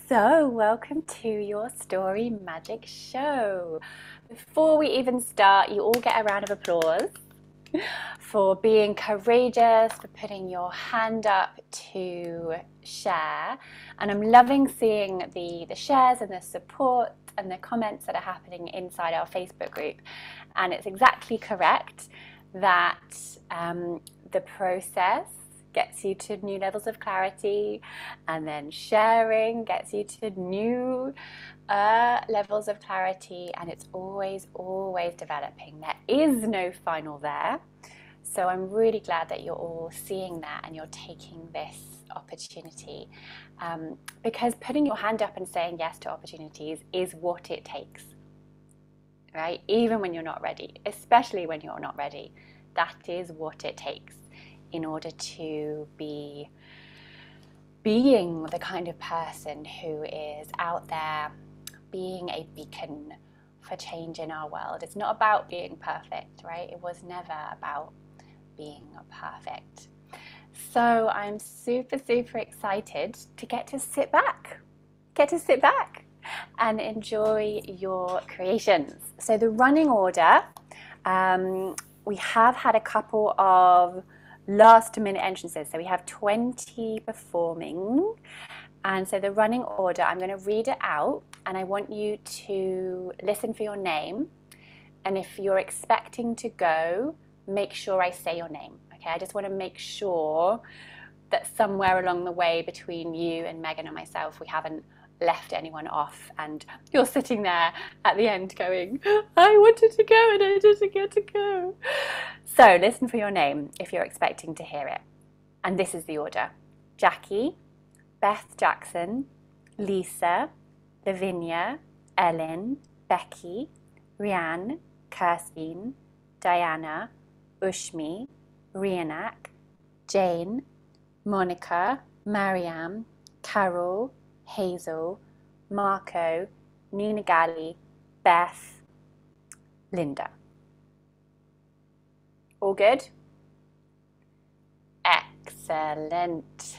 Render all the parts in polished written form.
So, welcome to your Story Magic show. Before we even start, you all get a round of applause for being courageous, for putting your hand up to share. And I'm loving seeing the shares and the support and the comments that are happening inside our Facebook group. And it's exactly correct that the process gets you to new levels of clarity, and then sharing gets you to new levels of clarity, and it's always developing. There is no final there. So I'm really glad that you're all seeing that and you're taking this opportunity, because putting your hand up and saying yes to opportunities is what it takes, right? Even when you're not ready, especially when you're not ready, that is what it takes in order to be being the kind of person who is out there being a beacon for change in our world. It's not about being perfect, right? It was never about being perfect. So I'm super excited to get to sit back and enjoy your creations. So the running order, we have had a couple of last minute entrances. So we have 20 performing. And so the running order, I'm going to read it out and I want you to listen for your name. And if you're expecting to go, make sure I say your name. Okay, I just want to make sure that somewhere along the way between you and Megan and myself, we haven't left anyone off and you're sitting there at the end going, I wanted to go and I didn't get to go. So listen for your name if you're expecting to hear it. And this is the order: Jackie, Beth Jackson, Lisa, Lavinia, Ellen, Becky, Rianne, Kirstine, Diana, Ushmi, Rhiannak, Jane, Monica, Mariam, Carol, Hazel, Marco, Nina Gali, Beth, Linda. All good? Excellent.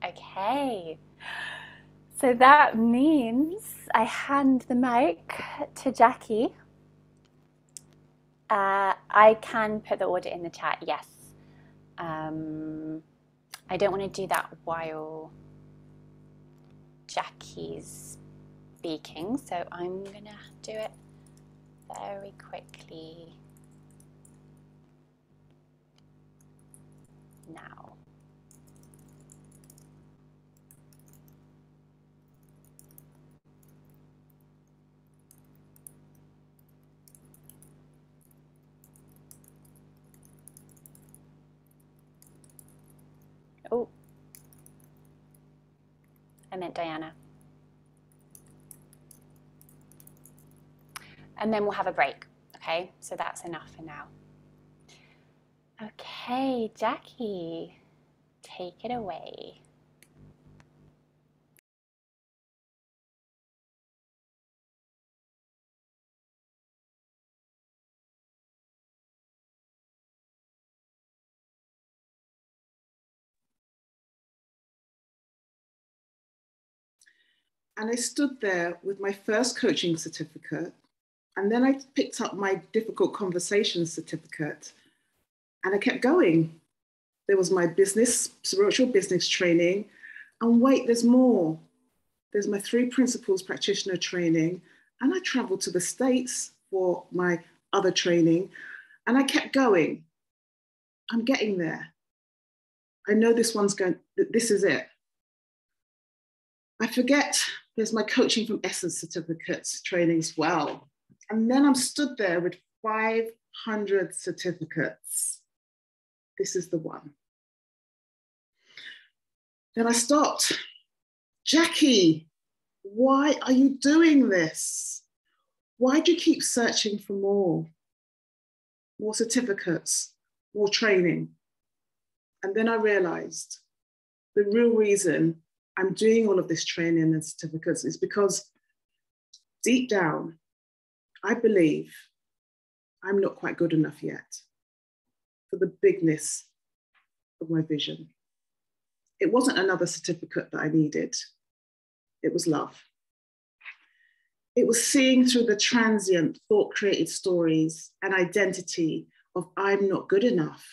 Okay. So that means I hand the mic to Jackie. I can put the order in the chat, yes. I don't want to do that while Jackie's speaking, so I'm gonna do it very quickly now. Oh, I meant Diana. And then we'll have a break, okay? So that's enough for now. Okay, Jackie, take it away. And I stood there with my first coaching certificate. And then I picked up my difficult conversation certificate and I kept going. There was my spiritual business training. And wait, there's more. There's my 3 principles practitioner training. And I traveled to the States for my other training. And I kept going. I'm getting there. I know this is it. I forget there's my coaching from Essence certificates training as well. And then I'm stood there with 500 certificates. This is the one. Then I stopped. Jackie, why are you doing this? Why do you keep searching for more? More certificates, more training? And then I realized the real reason I'm doing all of this training and certificates is because deep down, I believe I'm not quite good enough yet for the bigness of my vision. It wasn't another certificate that I needed. it was love. It was seeing through the transient, thought-created stories and identity of I'm not good enough.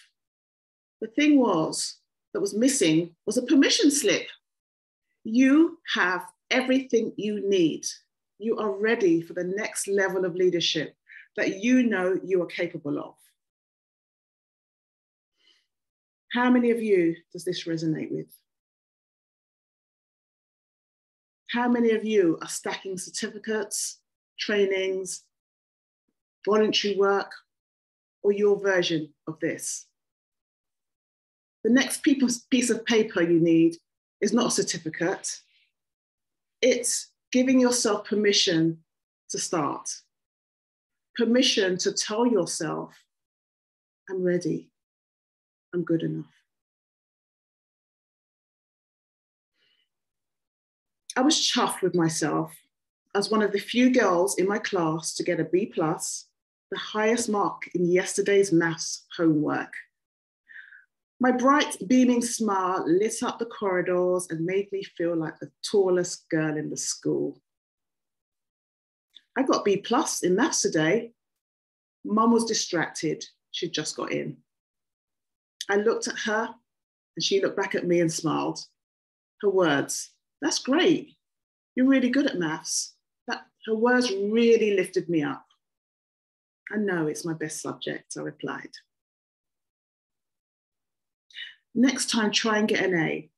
The thing that was missing was a permission slip. You have everything you need. You are ready for the next level of leadership that you know you are capable of. How many of you does this resonate with? How many of you are stacking certificates, trainings, voluntary work, or your version of this? The next piece of paper you need is not a certificate. It's giving yourself permission to start. Permission to tell yourself, I'm ready, I'm good enough. I was chuffed with myself as one of the few girls in my class to get a B+, the highest mark in yesterday's maths homework. My bright, beaming smile lit up the corridors and made me feel like the tallest girl in the school. I got B+ in maths today. Mum was distracted. She'd just got in. I looked at her and she looked back at me and smiled. Her words, that's great. You're really good at maths. Her words really lifted me up. I know it's my best subject, I replied. Next time, try and get an A.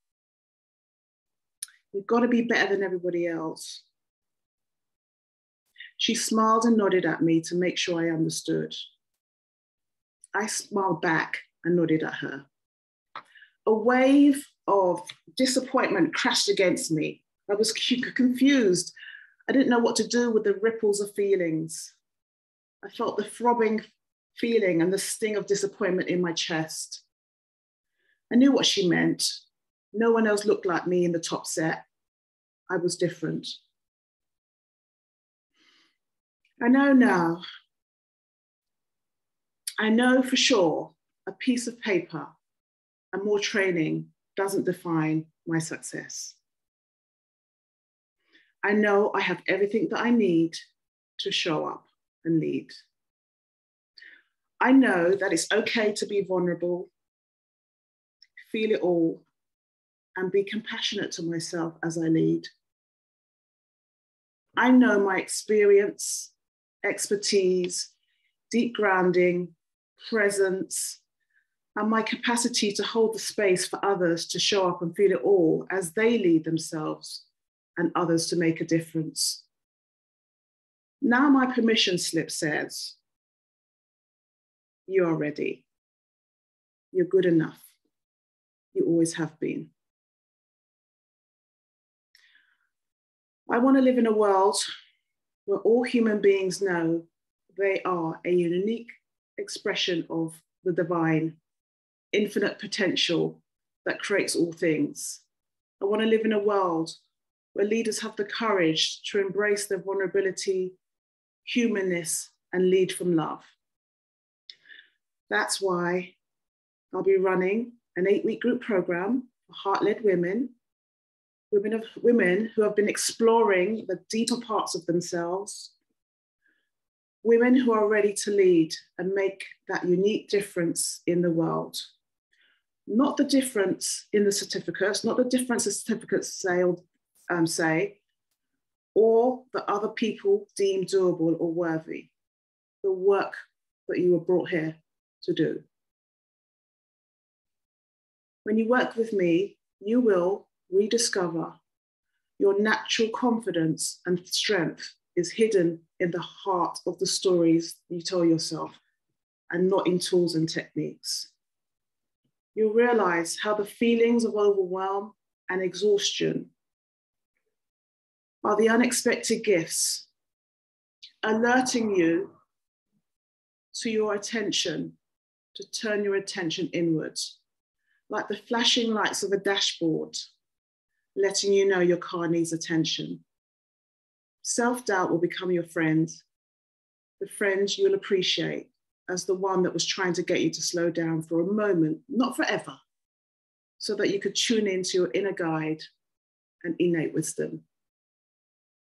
You've got to be better than everybody else. She smiled and nodded at me to make sure I understood. I smiled back and nodded at her. A wave of disappointment crashed against me. I was confused. I didn't know what to do with the ripples of feelings. I felt the throbbing feeling and the sting of disappointment in my chest. I knew what she meant. No one else looked like me in the top set. I was different. I know now. I know for sure a piece of paper and more training doesn't define my success. I know I have everything that I need to show up and lead. I know that it's okay to be vulnerable, feel it all, and be compassionate to myself as I lead. I know my experience, expertise, deep grounding, presence, and my capacity to hold the space for others to show up and feel it all as they lead themselves and others to make a difference. Now my permission slip says, you are ready. You're good enough. You always have been. I want to live in a world where all human beings know they are a unique expression of the divine, infinite potential that creates all things. I want to live in a world where leaders have the courage to embrace their vulnerability, humanness, and lead from love. That's why I'll be running an 8-week group program for heart-led women who have been exploring the deeper parts of themselves, women who are ready to lead and make that unique difference in the world. Not the difference in the certificates, not the difference the certificates say, or that other people deem doable or worthy. The work that you were brought here to do. When you work with me, you will rediscover your natural confidence and strength is hidden in the heart of the stories you tell yourself and not in tools and techniques. You'll realize how the feelings of overwhelm and exhaustion are the unexpected gifts, alerting you to your attention, to turn your attention inwards, like the flashing lights of a dashboard, letting you know your car needs attention. Self-doubt will become your friend, the friend you'll appreciate as the one that was trying to get you to slow down for a moment, not forever, so that you could tune into your inner guide and innate wisdom.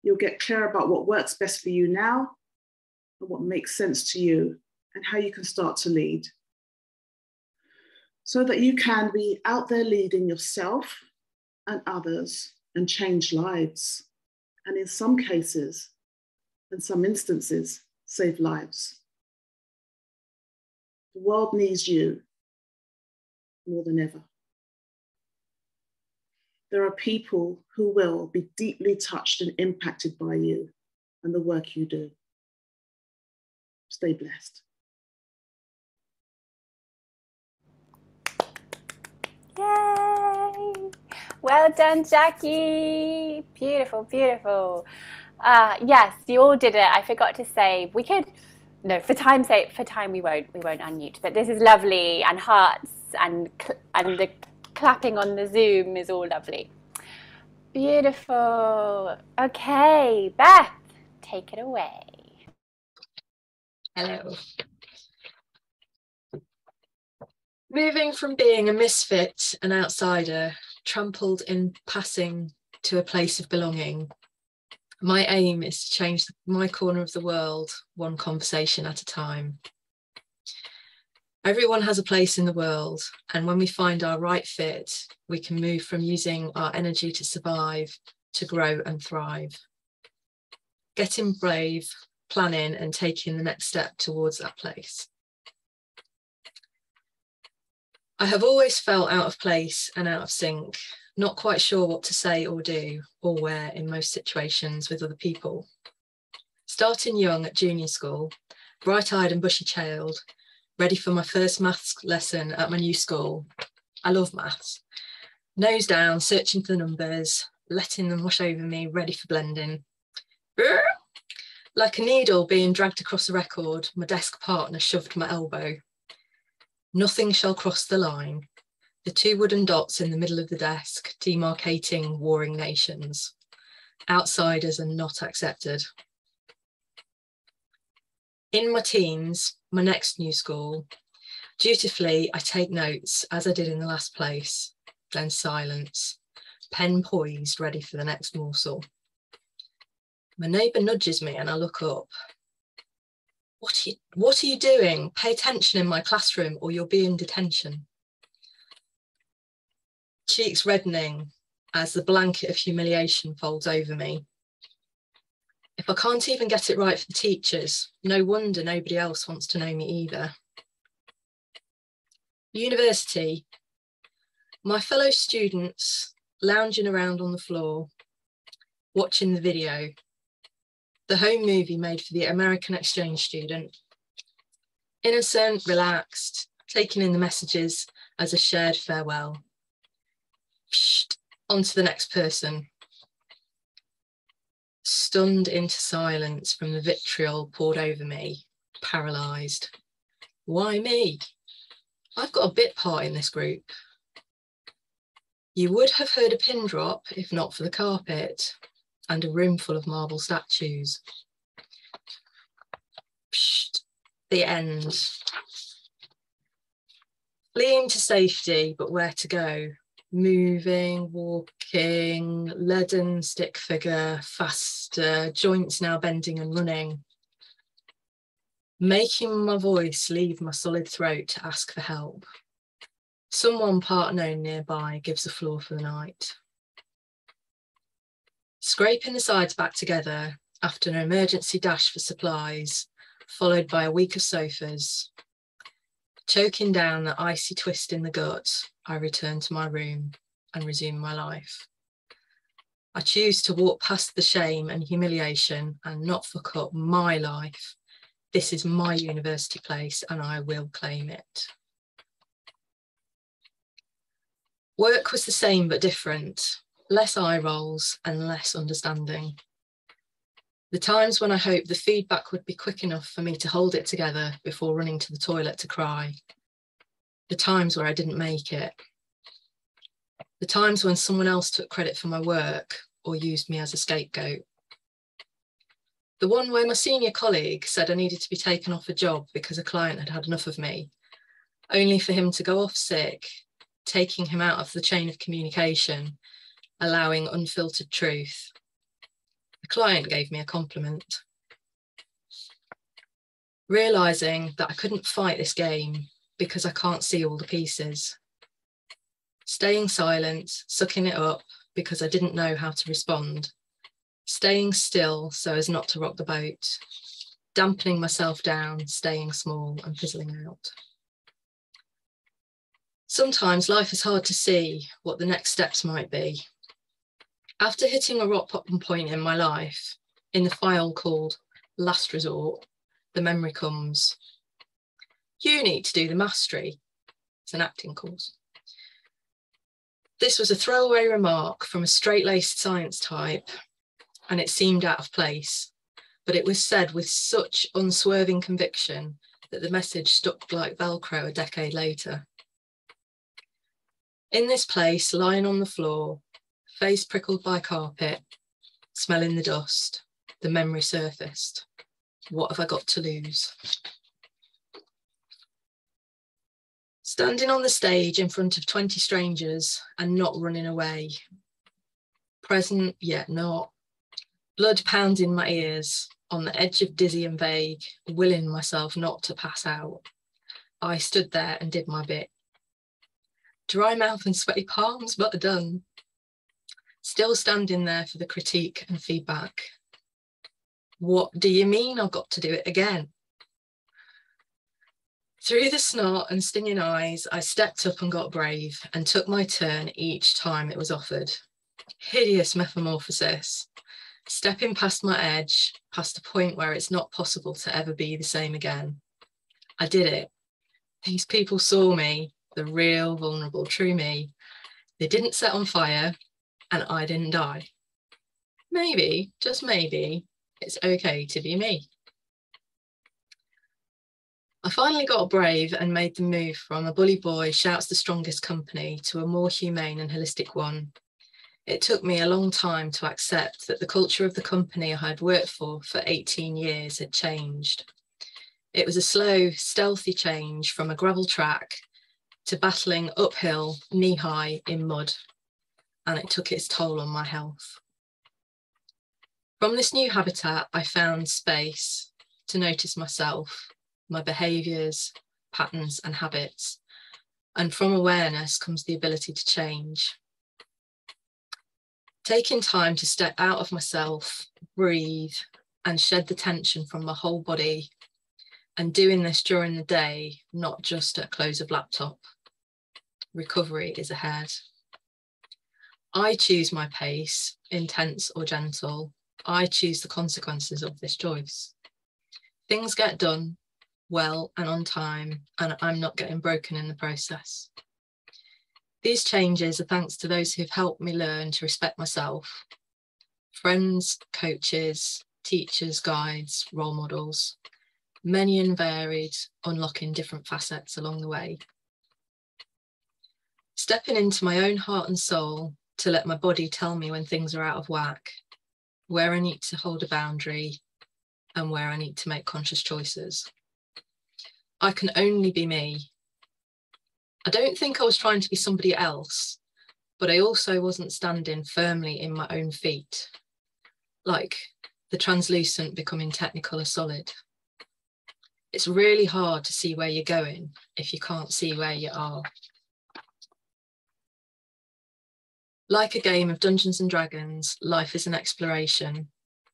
You'll get clear about what works best for you now and what makes sense to you and how you can start to lead. So that you can be out there leading yourself and others and change lives. And in some cases, in some instances, save lives. The world needs you more than ever. There are people who will be deeply touched and impacted by you and the work you do. Stay blessed. Yay! Well done, Jackie. Beautiful, beautiful. Yes, you all did it. I forgot to say we could. No, for time's sake, for time we won't unmute. But this is lovely, and hearts and the clapping on the Zoom is all lovely. Beautiful. Okay, Beth, take it away. Hello. Moving from being a misfit, an outsider, trampled in passing to a place of belonging, my aim is to change my corner of the world, one conversation at a time. Everyone has a place in the world, and when we find our right fit, we can move from using our energy to survive to grow and thrive. Getting brave, planning, and taking the next step towards that place. I have always felt out of place and out of sync, not quite sure what to say or do or where in most situations with other people. Starting young at junior school, bright-eyed and bushy-tailed, ready for my first maths lesson at my new school. I love maths. Nose down, searching for the numbers, letting them wash over me, ready for blending. Like a needle being dragged across a record, my desk partner shoved my elbow. Nothing shall cross the line. The two wooden dots in the middle of the desk, demarcating warring nations. Outsiders are not accepted. In my teens, my next new school, dutifully I take notes as I did in the last place, then silence, pen poised, ready for the next morsel. My neighbour nudges me and I look up. What are you doing? Pay attention in my classroom or you'll be in detention. Cheeks reddening as the blanket of humiliation folds over me. If I can't even get it right for the teachers, no wonder nobody else wants to know me either. University, my fellow students lounging around on the floor, watching the video, the home movie made for the American exchange student. Innocent, relaxed, taking in the messages as a shared farewell. Psst, on to the next person. Stunned into silence from the vitriol poured over me, paralysed. Why me? I've got a bit part in this group. You would have heard a pin drop if not for the carpet and a room full of marble statues. Psst, the end. Fleeing to safety, but where to go? Moving, walking, leaden stick figure, faster, joints now bending and running. Making my voice leave my solid throat to ask for help. Someone part known nearby gives the floor for the night. Scraping the sides back together after an emergency dash for supplies, followed by a week of sofas. Choking down the icy twist in the gut, I return to my room and resume my life. I choose to walk past the shame and humiliation and not fuck up my life. This is my university place and I will claim it. Work was the same but different, less eye rolls and less understanding. The times when I hoped the feedback would be quick enough for me to hold it together before running to the toilet to cry. The times where I didn't make it. The times when someone else took credit for my work or used me as a scapegoat. The one where my senior colleague said I needed to be taken off a job because a client had had enough of me, only for him to go off sick, taking him out of the chain of communication, allowing unfiltered truth. A client gave me a compliment. Realising that I couldn't fight this game because I can't see all the pieces. Staying silent, sucking it up because I didn't know how to respond. Staying still so as not to rock the boat. Dampening myself down, staying small and fizzling out. Sometimes life is hard to see what the next steps might be. After hitting a rock bottom point in my life, in the file called Last Resort, the memory comes. You need to do the mastery. It's an acting course. This was a throwaway remark from a straight-laced science type, and it seemed out of place, but it was said with such unswerving conviction that the message stuck like Velcro a decade later. In this place, lying on the floor, face prickled by carpet, smelling the dust, the memory surfaced. What have I got to lose? Standing on the stage in front of 20 strangers and not running away. Present yet not. Blood pounding my ears, on the edge of dizzy and vague, willing myself not to pass out. I stood there and did my bit. Dry mouth and sweaty palms, but done. Still standing there for the critique and feedback. What do you mean I've got to do it again? Through the snot and stinging eyes, I stepped up and got brave and took my turn each time it was offered. Hideous metamorphosis. Stepping past my edge, past a point where it's not possible to ever be the same again. I did it. These people saw me, the real, vulnerable, true me. They didn't set on fire, and I didn't die. Maybe, just maybe, it's okay to be me. I finally got brave and made the move from a bully boy shouts the strongest company to a more humane and holistic one. It took me a long time to accept that the culture of the company I had worked for 18 years had changed. It was a slow, stealthy change from a gravel track to battling uphill, knee-high in mud, and it took its toll on my health. From this new habitat, I found space to notice myself, my behaviours, patterns and habits, and from awareness comes the ability to change. Taking time to step out of myself, breathe, and shed the tension from my whole body, and doing this during the day, not just at close of laptop. Recovery is ahead. I choose my pace, intense or gentle. I choose the consequences of this choice. Things get done well and on time, and I'm not getting broken in the process. These changes are thanks to those who've helped me learn to respect myself. Friends, coaches, teachers, guides, role models, many and varied, unlocking different facets along the way. Stepping into my own heart and soul to let my body tell me when things are out of whack, where I need to hold a boundary, and where I need to make conscious choices. I can only be me. I don't think I was trying to be somebody else, but I also wasn't standing firmly in my own feet, like the translucent becoming technical or solid. It's really hard to see where you're going if you can't see where you are. Like a game of Dungeons and Dragons, life is an exploration,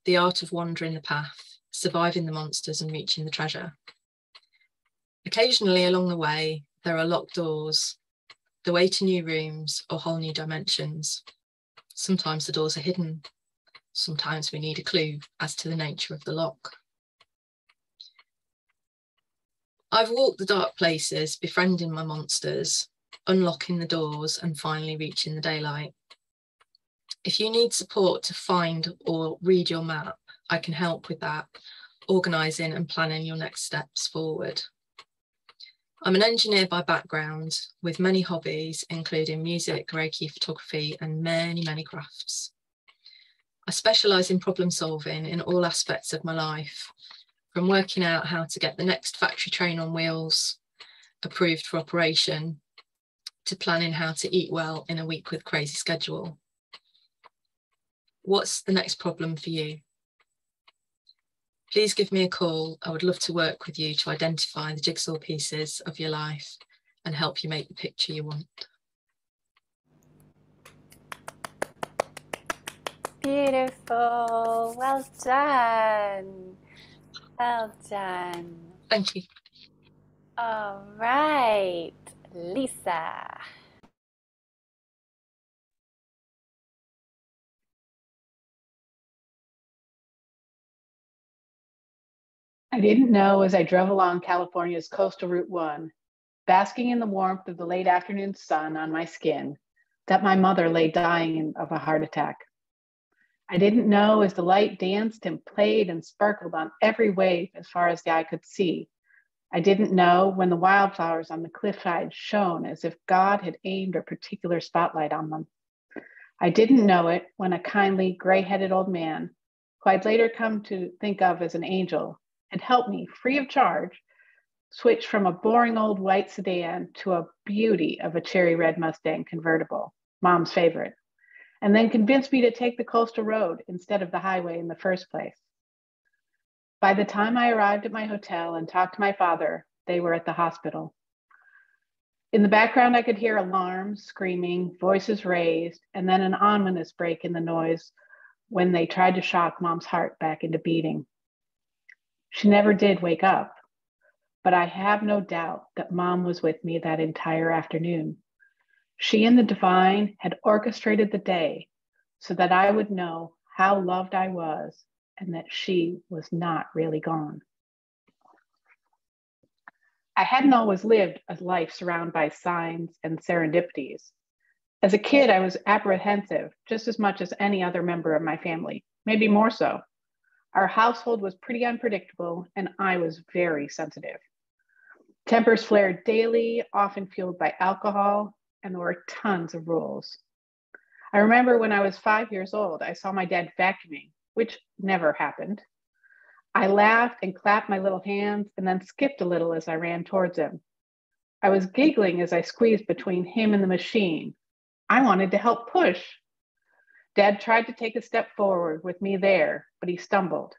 the art of wandering the path, surviving the monsters and reaching the treasure. Occasionally along the way, there are locked doors, the way to new rooms or whole new dimensions. Sometimes the doors are hidden. Sometimes we need a clue as to the nature of the lock. I've walked the dark places, befriending my monsters, unlocking the doors and finally reaching the daylight. If you need support to find or read your map, I can help with that, organising and planning your next steps forward. I'm an engineer by background with many hobbies, including music, Reiki, photography, and many, many crafts. I specialise in problem solving in all aspects of my life, from working out how to get the next factory train on wheels approved for operation, to planning how to eat well in a week with crazy schedule. What's the next problem for you? Please give me a call. I would love to work with you to identify the jigsaw pieces of your life and help you make the picture you want. Beautiful. Well done. Well done. Thank you. All right, Lisa. I didn't know as I drove along California's coastal Route 1, basking in the warmth of the late afternoon sun on my skin, that my mother lay dying of a heart attack. I didn't know as the light danced and played and sparkled on every wave as far as the eye could see. I didn't know when the wildflowers on the cliffside shone as if God had aimed a particular spotlight on them. I didn't know it when a kindly, gray-headed old man, who I'd later come to think of as an angel, had helped me, free of charge, switch from a boring old white sedan to a beauty of a cherry red Mustang convertible, Mom's favorite, and then convinced me to take the coastal road instead of the highway in the first place. By the time I arrived at my hotel and talked to my father, they were at the hospital. In the background, I could hear alarms, screaming, voices raised, and then an ominous break in the noise when they tried to shock Mom's heart back into beating. She never did wake up, but I have no doubt that Mom was with me that entire afternoon. She and the divine had orchestrated the day so that I would know how loved I was and that she was not really gone. I hadn't always lived a life surrounded by signs and serendipities. As a kid, I was apprehensive just as much as any other member of my family, maybe more so. Our household was pretty unpredictable, and I was very sensitive. Tempers flared daily, often fueled by alcohol, and there were tons of rules. I remember when I was 5 years old, I saw my dad vacuuming, which never happened. I laughed and clapped my little hands and then skipped a little as I ran towards him. I was giggling as I squeezed between him and the machine. I wanted to help push. Dad tried to take a step forward with me there, but he stumbled.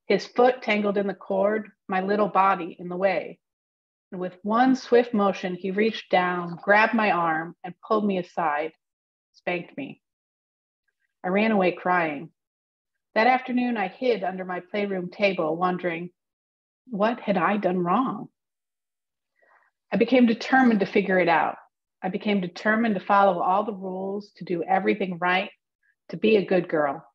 His foot tangled in the cord, my little body in the way. And with one swift motion, he reached down, grabbed my arm, and pulled me aside, spanked me. I ran away crying. That afternoon, I hid under my playroom table, wondering, what had I done wrong? I became determined to figure it out. I became determined to follow all the rules, to do everything right, to be a good girl.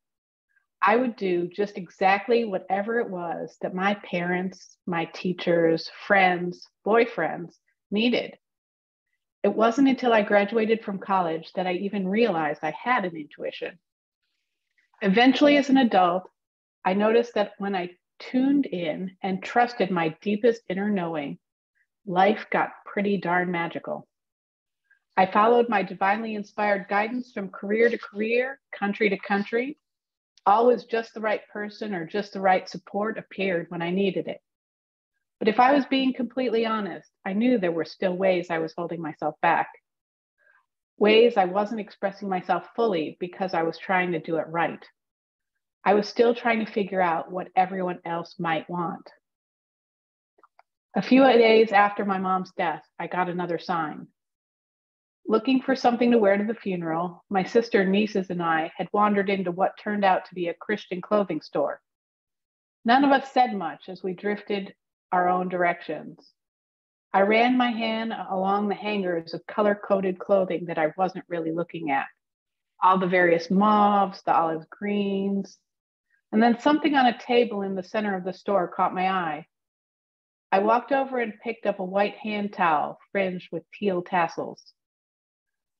I would do just exactly whatever it was that my parents, my teachers, friends, boyfriends needed. It wasn't until I graduated from college that I even realized I had an intuition. Eventually, as an adult, I noticed that when I tuned in and trusted my deepest inner knowing, life got pretty darn magical. I followed my divinely inspired guidance from career to career, country to country. Always just the right person or just the right support appeared when I needed it. But if I was being completely honest, I knew there were still ways I was holding myself back. Ways I wasn't expressing myself fully because I was trying to do it right. I was still trying to figure out what everyone else might want. A few days after my mom's death, I got another sign. Looking for something to wear to the funeral, my sister, nieces, and I had wandered into what turned out to be a Christian clothing store. None of us said much as we drifted our own directions. I ran my hand along the hangers of color-coded clothing that I wasn't really looking at. All the various mauves, the olive greens, and then something on a table in the center of the store caught my eye. I walked over and picked up a white hand towel fringed with teal tassels.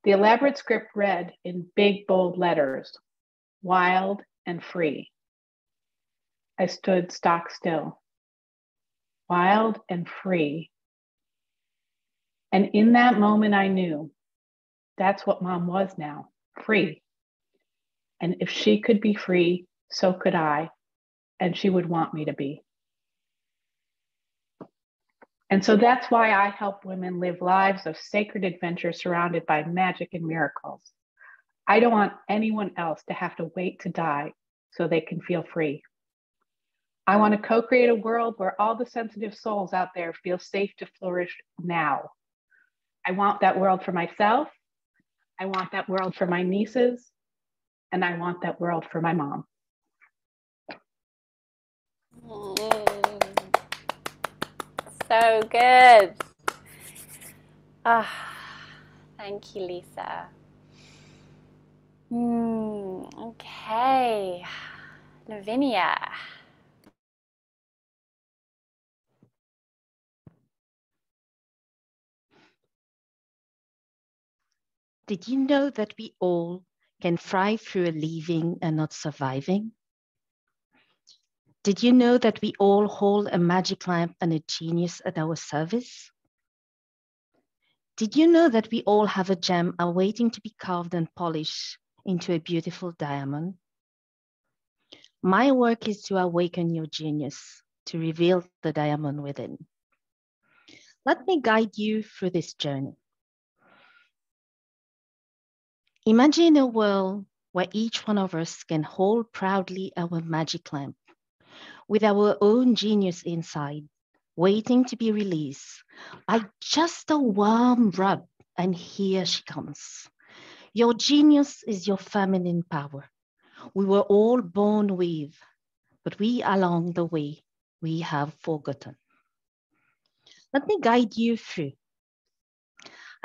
The elaborate script read in big, bold letters, "Wild and free." I stood stock still. Wild and free. And in that moment, I knew that's what Mom was now, free. And if she could be free, so could I, and she would want me to be. And so that's why I help women live lives of sacred adventure surrounded by magic and miracles. I don't want anyone else to have to wait to die so they can feel free. I want to co-create a world where all the sensitive souls out there feel safe to flourish now. I want that world for myself. I want that world for my nieces. And I want that world for my mom. So good. Thank you, Lisa. Okay, Lavinia. Did you know that we all can thrive through a living and not surviving? Did you know that we all hold a magic lamp and a genius at our service? Did you know that we all have a gem awaiting to be carved and polished into a beautiful diamond? My work is to awaken your genius, to reveal the diamond within. Let me guide you through this journey. Imagine a world where each one of us can hold proudly our magic lamp with our own genius inside, waiting to be released, like just a warm rub, and here she comes. Your genius is your feminine power. We were all born with, but we along the way, we have forgotten. Let me guide you through.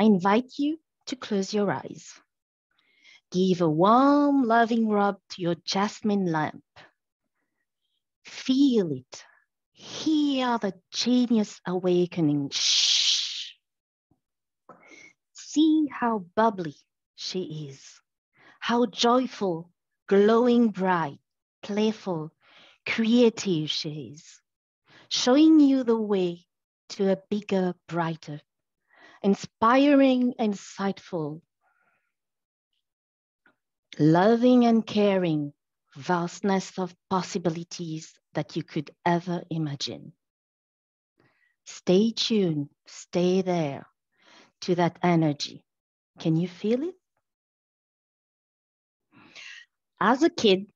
I invite you to close your eyes. Give a warm, loving rub to your jasmine lamp. Feel it. Hear the genius awakening. Shh. See how bubbly she is, how joyful, glowing bright, playful, creative she is, showing you the way to a bigger, brighter, inspiring, insightful, loving and caring, vastness of possibilities that you could ever imagine. Stay tuned, stay there to that energy. Can you feel it? As a kid,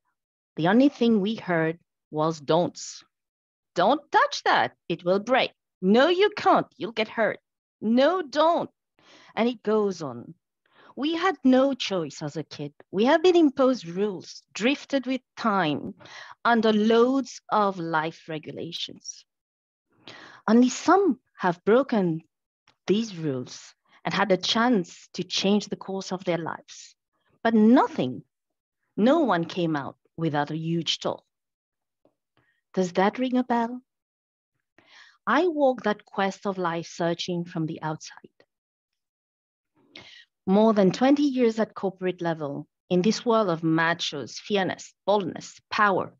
the only thing we heard was don'ts. Don't touch that, it will break. No, you can't, you'll get hurt. No, don't. And it goes on. We had no choice as a kid. We have been imposed rules, drifted with time, under loads of life regulations. Only some have broken these rules and had a chance to change the course of their lives. But no one came out without a huge toll. Does that ring a bell? I walked that quest of life searching from the outside. More than 20 years at corporate level, in this world of machos, fairness, boldness, power,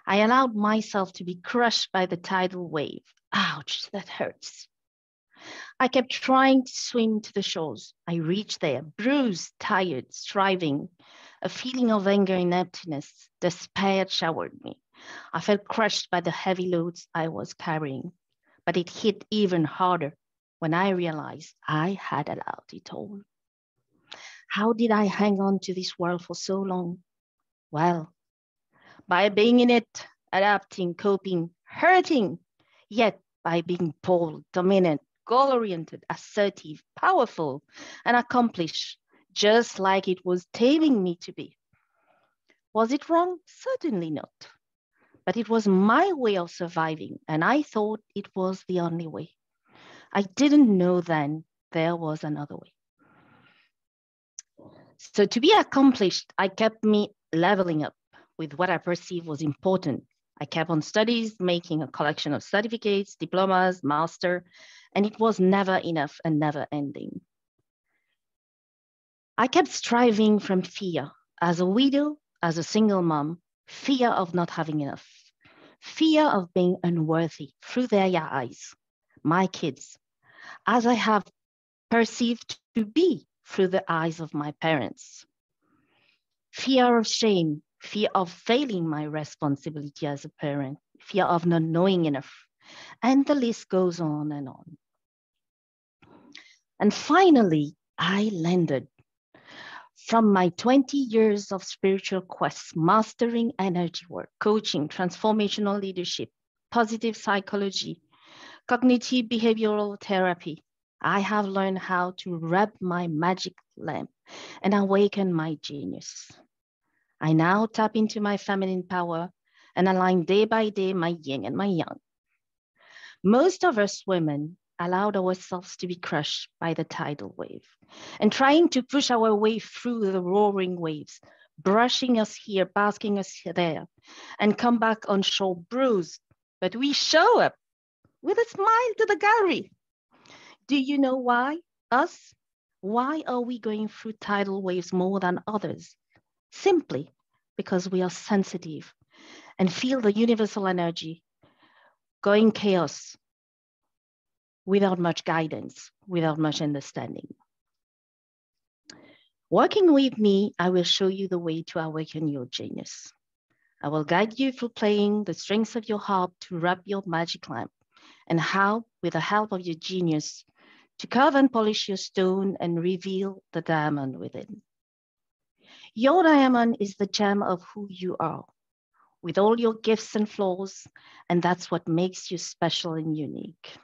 I allowed myself to be crushed by the tidal wave. Ouch, that hurts. I kept trying to swim to the shores. I reached there, bruised, tired, striving. A feeling of anger and emptiness, despair showered me. I felt crushed by the heavy loads I was carrying, but it hit even harder when I realized I had allowed it all. How did I hang on to this world for so long? Well, by being in it, adapting, coping, hurting, yet by being bold, dominant, goal-oriented, assertive, powerful, and accomplished, just like it was taming me to be. Was it wrong? Certainly not. But it was my way of surviving, and I thought it was the only way. I didn't know then there was another way. So to be accomplished, I kept me leveling up with what I perceived was important. I kept on studies, making a collection of certificates, diplomas, master, and it was never enough and never ending. I kept striving from fear. As a widow, as a single mom, fear of not having enough, fear of being unworthy through their eyes, my kids, as I have perceived to be through the eyes of my parents. Fear of shame, fear of failing my responsibility as a parent, fear of not knowing enough, and the list goes on and on. And finally, I landed. From my 20 years of spiritual quests, mastering energy work, coaching, transformational leadership, positive psychology, cognitive behavioral therapy, I have learned how to rub my magic lamp and awaken my genius. I now tap into my feminine power and align day by day my yin and my yang. Most of us women allowed ourselves to be crushed by the tidal wave and trying to push our way through the roaring waves, brushing us here, basking us there, and come back on shore bruised. But we show up with a smile to the gallery. Do you know why? Us? Why are we going through tidal waves more than others? Simply because we are sensitive and feel the universal energy going chaos without much guidance, without much understanding. Working with me, I will show you the way to awaken your genius. I will guide you through playing the strings of your harp to rub your magic lamp, and how, with the help of your genius, to carve and polish your stone and reveal the diamond within. Your diamond is the gem of who you are, with all your gifts and flaws, and that's what makes you special and unique.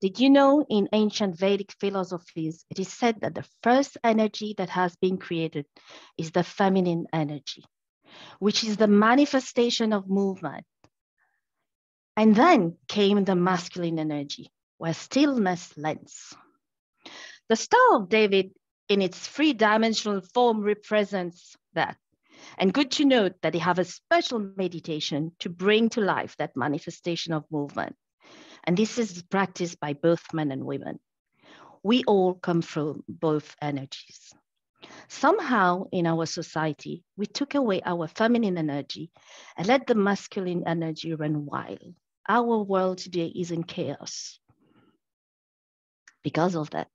Did you know in ancient Vedic philosophies, it is said that the first energy that has been created is the feminine energy, which is the manifestation of movement. And then came the masculine energy, where stillness lends. The Star of David in its three-dimensional form represents that. And good to note that they have a special meditation to bring to life that manifestation of movement. And this is practiced by both men and women. We all come from both energies. Somehow in our society, we took away our feminine energy and let the masculine energy run wild. Our world today is in chaos. Because of that,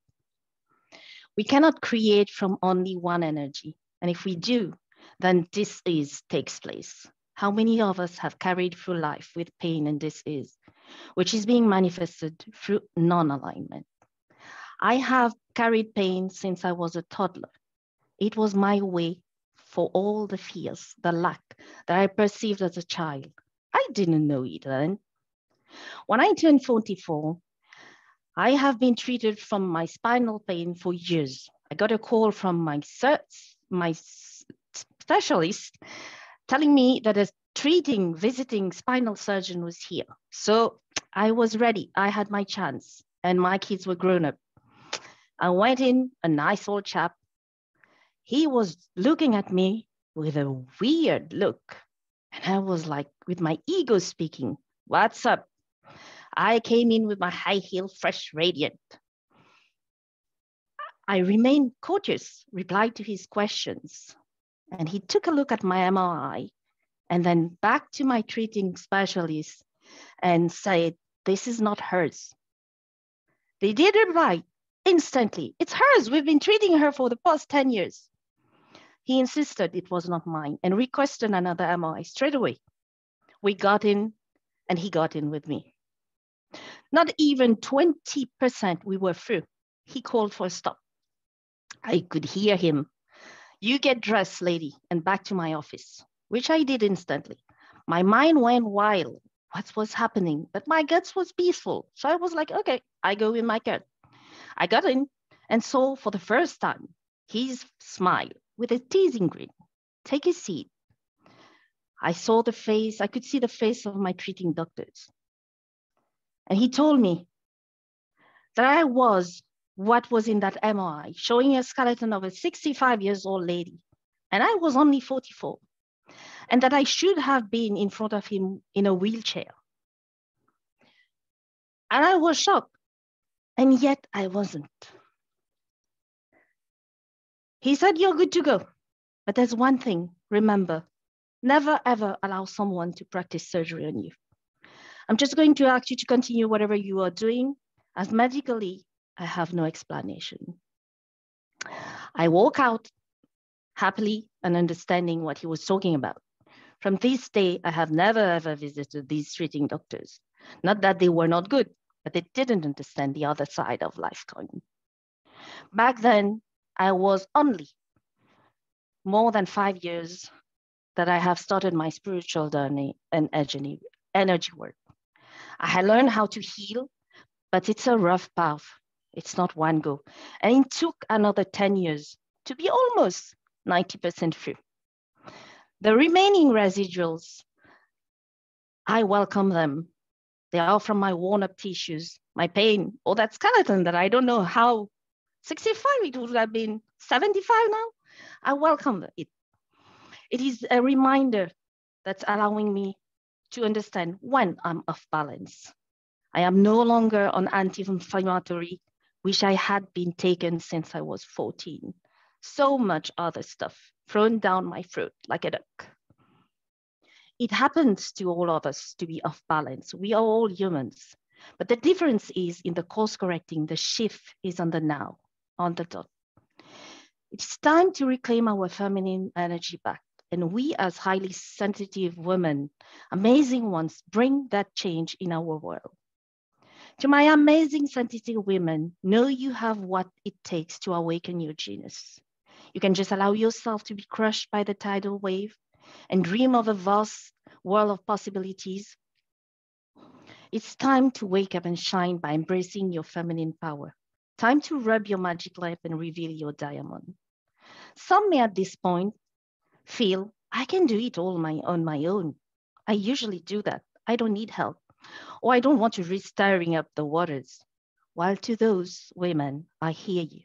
we cannot create from only one energy. And if we do, then dis-ease takes place. How many of us have carried through life with pain and dis-ease, which is being manifested through non-alignment? I have carried pain since I was a toddler. It was my way for all the fears, the lack that I perceived as a child. I didn't know it then. When I turned 44, I have been treated from my spinal pain for years. I got a call from my specialist telling me that a visiting spinal surgeon was here. So I was ready. I had my chance and my kids were grown up. I went in, a nice old chap. He was looking at me with a weird look. And I was like, with my ego speaking, "What's up?" I came in with my high heel, fresh, radiant. I remained courteous, replied to his questions. And he took a look at my MRI and then back to my treating specialist and said, "This is not hers." They did reply instantly, "It's hers. We've been treating her for the past 10 years. He insisted it was not mine and requested another MRI straight away. We got in and he got in with me. Not even 20% we were through. He called for a stop. I could hear him. "You get dressed, lady, and back to my office," which I did instantly. My mind went wild. What was happening? But my guts was peaceful. So I was like, okay, I go with my gut. I got in and saw for the first time his smile with a teasing grin. "Take a seat." I saw the face, I could see the face of my treating doctors. And he told me that I was what was in that MRI, showing a skeleton of a 65 years old lady. And I was only 44. And that I should have been in front of him in a wheelchair. And I was shocked. And yet I wasn't. He said, "You're good to go. But there's one thing, remember, never ever allow someone to practice surgery on you. I'm just going to ask you to continue whatever you are doing, as medically, I have no explanation." I walk out happily and understanding what he was talking about. From this day, I have never ever visited these treating doctors. Not that they were not good, but they didn't understand the other side of life coin. Back then, I was only more than 5 years that I have started my spiritual journey and energy work. I had learned how to heal, but it's a rough path. It's not one go. And it took another 10 years to be almost 90% through. The remaining residuals, I welcome them. They are from my worn up tissues, my pain, or that skeleton that I don't know how 65, it would have been 75 now. I welcome it. It is a reminder that's allowing me to understand when I'm off balance. I am no longer on anti-inflammatory, which I had been taken since I was 14. So much other stuff thrown down my throat like a duck. It happens to all of us to be off balance. We are all humans. But the difference is in the course correcting, the shift is on the now, on the dot. It's time to reclaim our feminine energy back. And we as highly sensitive women, amazing ones, bring that change in our world. To my amazing sensitive women, know you have what it takes to awaken your genius. You can just allow yourself to be crushed by the tidal wave and dream of a vast world of possibilities. It's time to wake up and shine by embracing your feminine power. Time to rub your magic lamp and reveal your diamond. Some may at this point feel, I can do it all on my own. I usually do that. I don't need help. Or I don't want to risk stirring up the waters. While to those women, I hear you.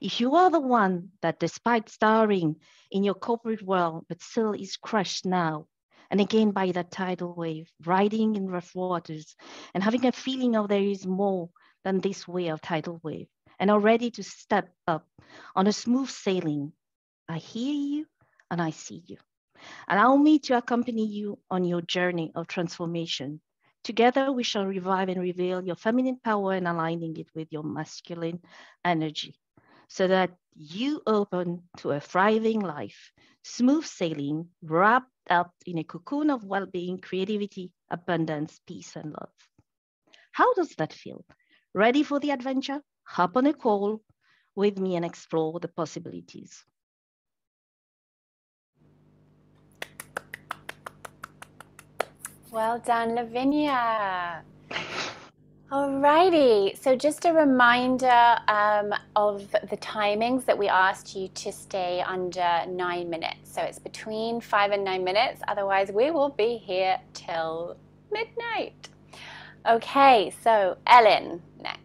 If you are the one that despite starring in your corporate world, but still is crushed now, and again by that tidal wave, riding in rough waters, and having a feeling of there is more than this way of tidal wave, and are ready to step up on a smooth sailing, I hear you and I see you. Allow me to accompany you on your journey of transformation. Together, we shall revive and reveal your feminine power and aligning it with your masculine energy so that you open to a thriving life, smooth sailing, wrapped up in a cocoon of well-being, creativity, abundance, peace, and love. How does that feel? Ready for the adventure? Hop on a call with me and explore the possibilities. Well done, Lavinia. Alrighty, so just a reminder of the timings that we asked you to stay under 9 minutes. So it's between 5 and 9 minutes, otherwise we will be here till midnight. Okay, so Ellen, next.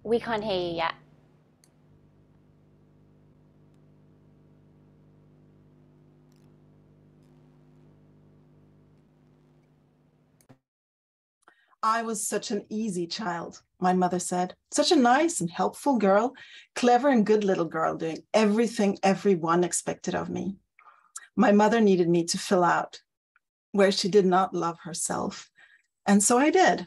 We can't hear you yet. I was such an easy child, my mother said. Such a nice and helpful girl, clever and good little girl, doing everything everyone expected of me. My mother needed me to fill out where she did not love herself. And so I did,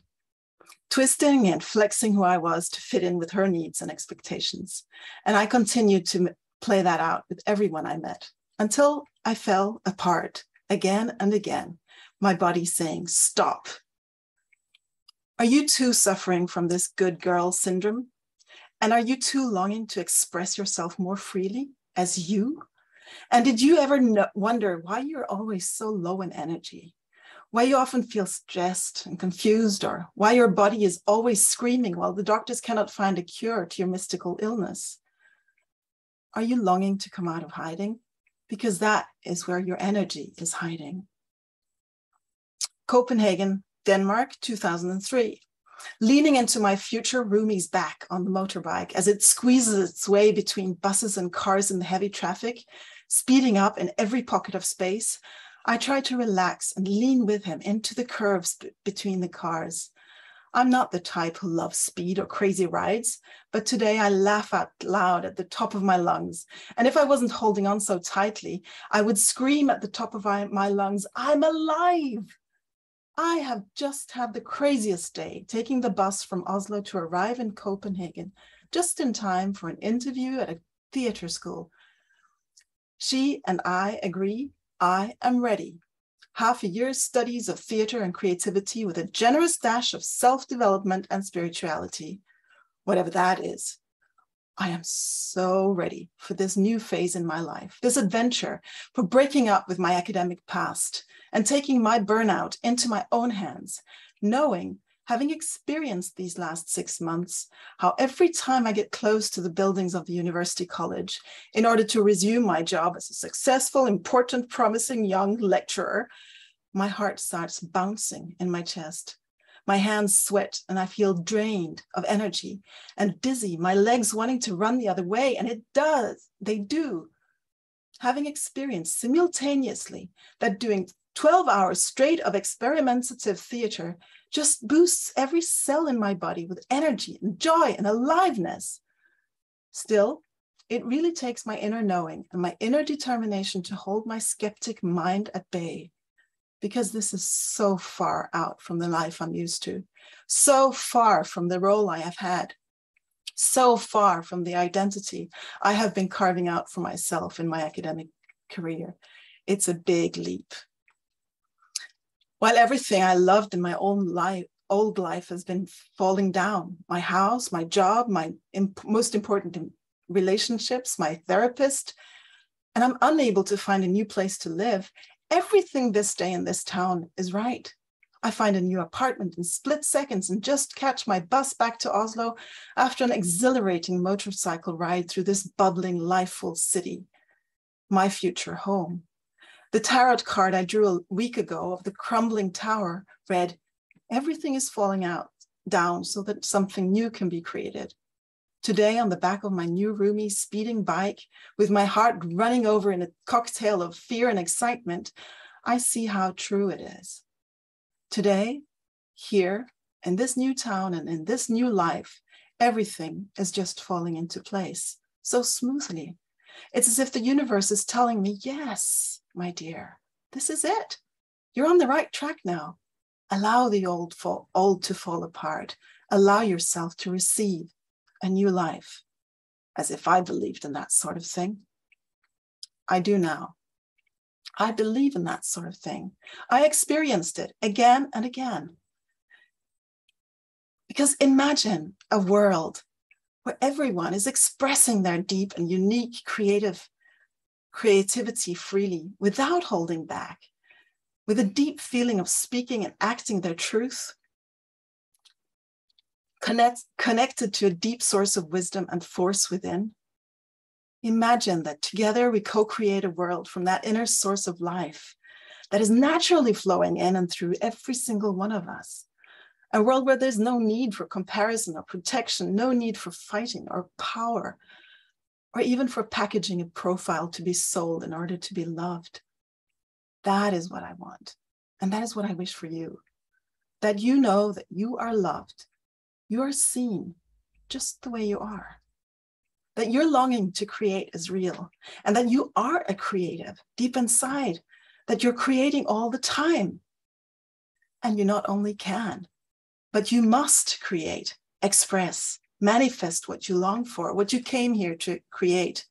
twisting and flexing who I was to fit in with her needs and expectations. And I continued to play that out with everyone I met until I fell apart again and again, my body saying, stop. Are you too suffering from this good girl syndrome? And are you too longing to express yourself more freely as you? And did you ever wonder why you're always so low in energy? Why you often feel stressed and confused, or why your body is always screaming while the doctors cannot find a cure to your mystical illness? Are you longing to come out of hiding? Because that is where your energy is hiding. Copenhagen, Denmark, 2003. Leaning into my future roomie's back on the motorbike as it squeezes its way between buses and cars in the heavy traffic, speeding up in every pocket of space, I try to relax and lean with him into the curves between the cars. I'm not the type who loves speed or crazy rides, but today I laugh out loud at the top of my lungs. And if I wasn't holding on so tightly, I would scream at the top of my lungs, I'm alive! I have just had the craziest day, taking the bus from Oslo to arrive in Copenhagen just in time for an interview at a theatre school. She and I agree, I am ready. Half a year's studies of theatre and creativity with a generous dash of self-development and spirituality, whatever that is. I am so ready for this new phase in my life, this adventure, for breaking up with my academic past and taking my burnout into my own hands, knowing, having experienced these last 6 months, how every time I get close to the buildings of the university college, in order to resume my job as a successful, important, promising young lecturer, my heart starts bouncing in my chest. My hands sweat and I feel drained of energy and dizzy, my legs wanting to run the other way, and they do. Having experienced simultaneously that doing 12 hours straight of experimentative theatre just boosts every cell in my body with energy and joy and aliveness. Still, it really takes my inner knowing and my inner determination to hold my skeptic mind at bay, because this is so far out from the life I'm used to, so far from the role I have had, so far from the identity I have been carving out for myself in my academic career. It's a big leap. While everything I loved in my old life has been falling down, my house, my job, my most important relationships, my therapist, and I'm unable to find a new place to live, everything this day in this town is right. I find a new apartment in split seconds and just catch my bus back to Oslo after an exhilarating motorcycle ride through this bubbling, life-full city. My future home. The tarot card I drew a week ago of the crumbling tower read, "Everything is falling down so that something new can be created." Today, on the back of my new roomy speeding bike, with my heart running over in a cocktail of fear and excitement, I see how true it is. Today, here, in this new town and in this new life, everything is just falling into place so smoothly. It's as if the universe is telling me, yes, my dear, this is it. You're on the right track now. Allow the old to fall apart. Allow yourself to receive a new life. As if I believed in that sort of thing. I do now. I believe in that sort of thing. I experienced it again and again. Because imagine a world where everyone is expressing their deep and unique creativity freely without holding back, with a deep feeling of speaking and acting their truth, connected to a deep source of wisdom and force within. Imagine that together we co-create a world from that inner source of life that is naturally flowing in and through every single one of us. A world where there's no need for comparison or protection, no need for fighting or power, or even for packaging a profile to be sold in order to be loved. That is what I want. And that is what I wish for you. That you know that you are loved. You are seen just the way you are. That your longing to create is real, and that you are a creative deep inside, that you're creating all the time. And you not only can, but you must create, express, manifest what you long for, what you came here to create.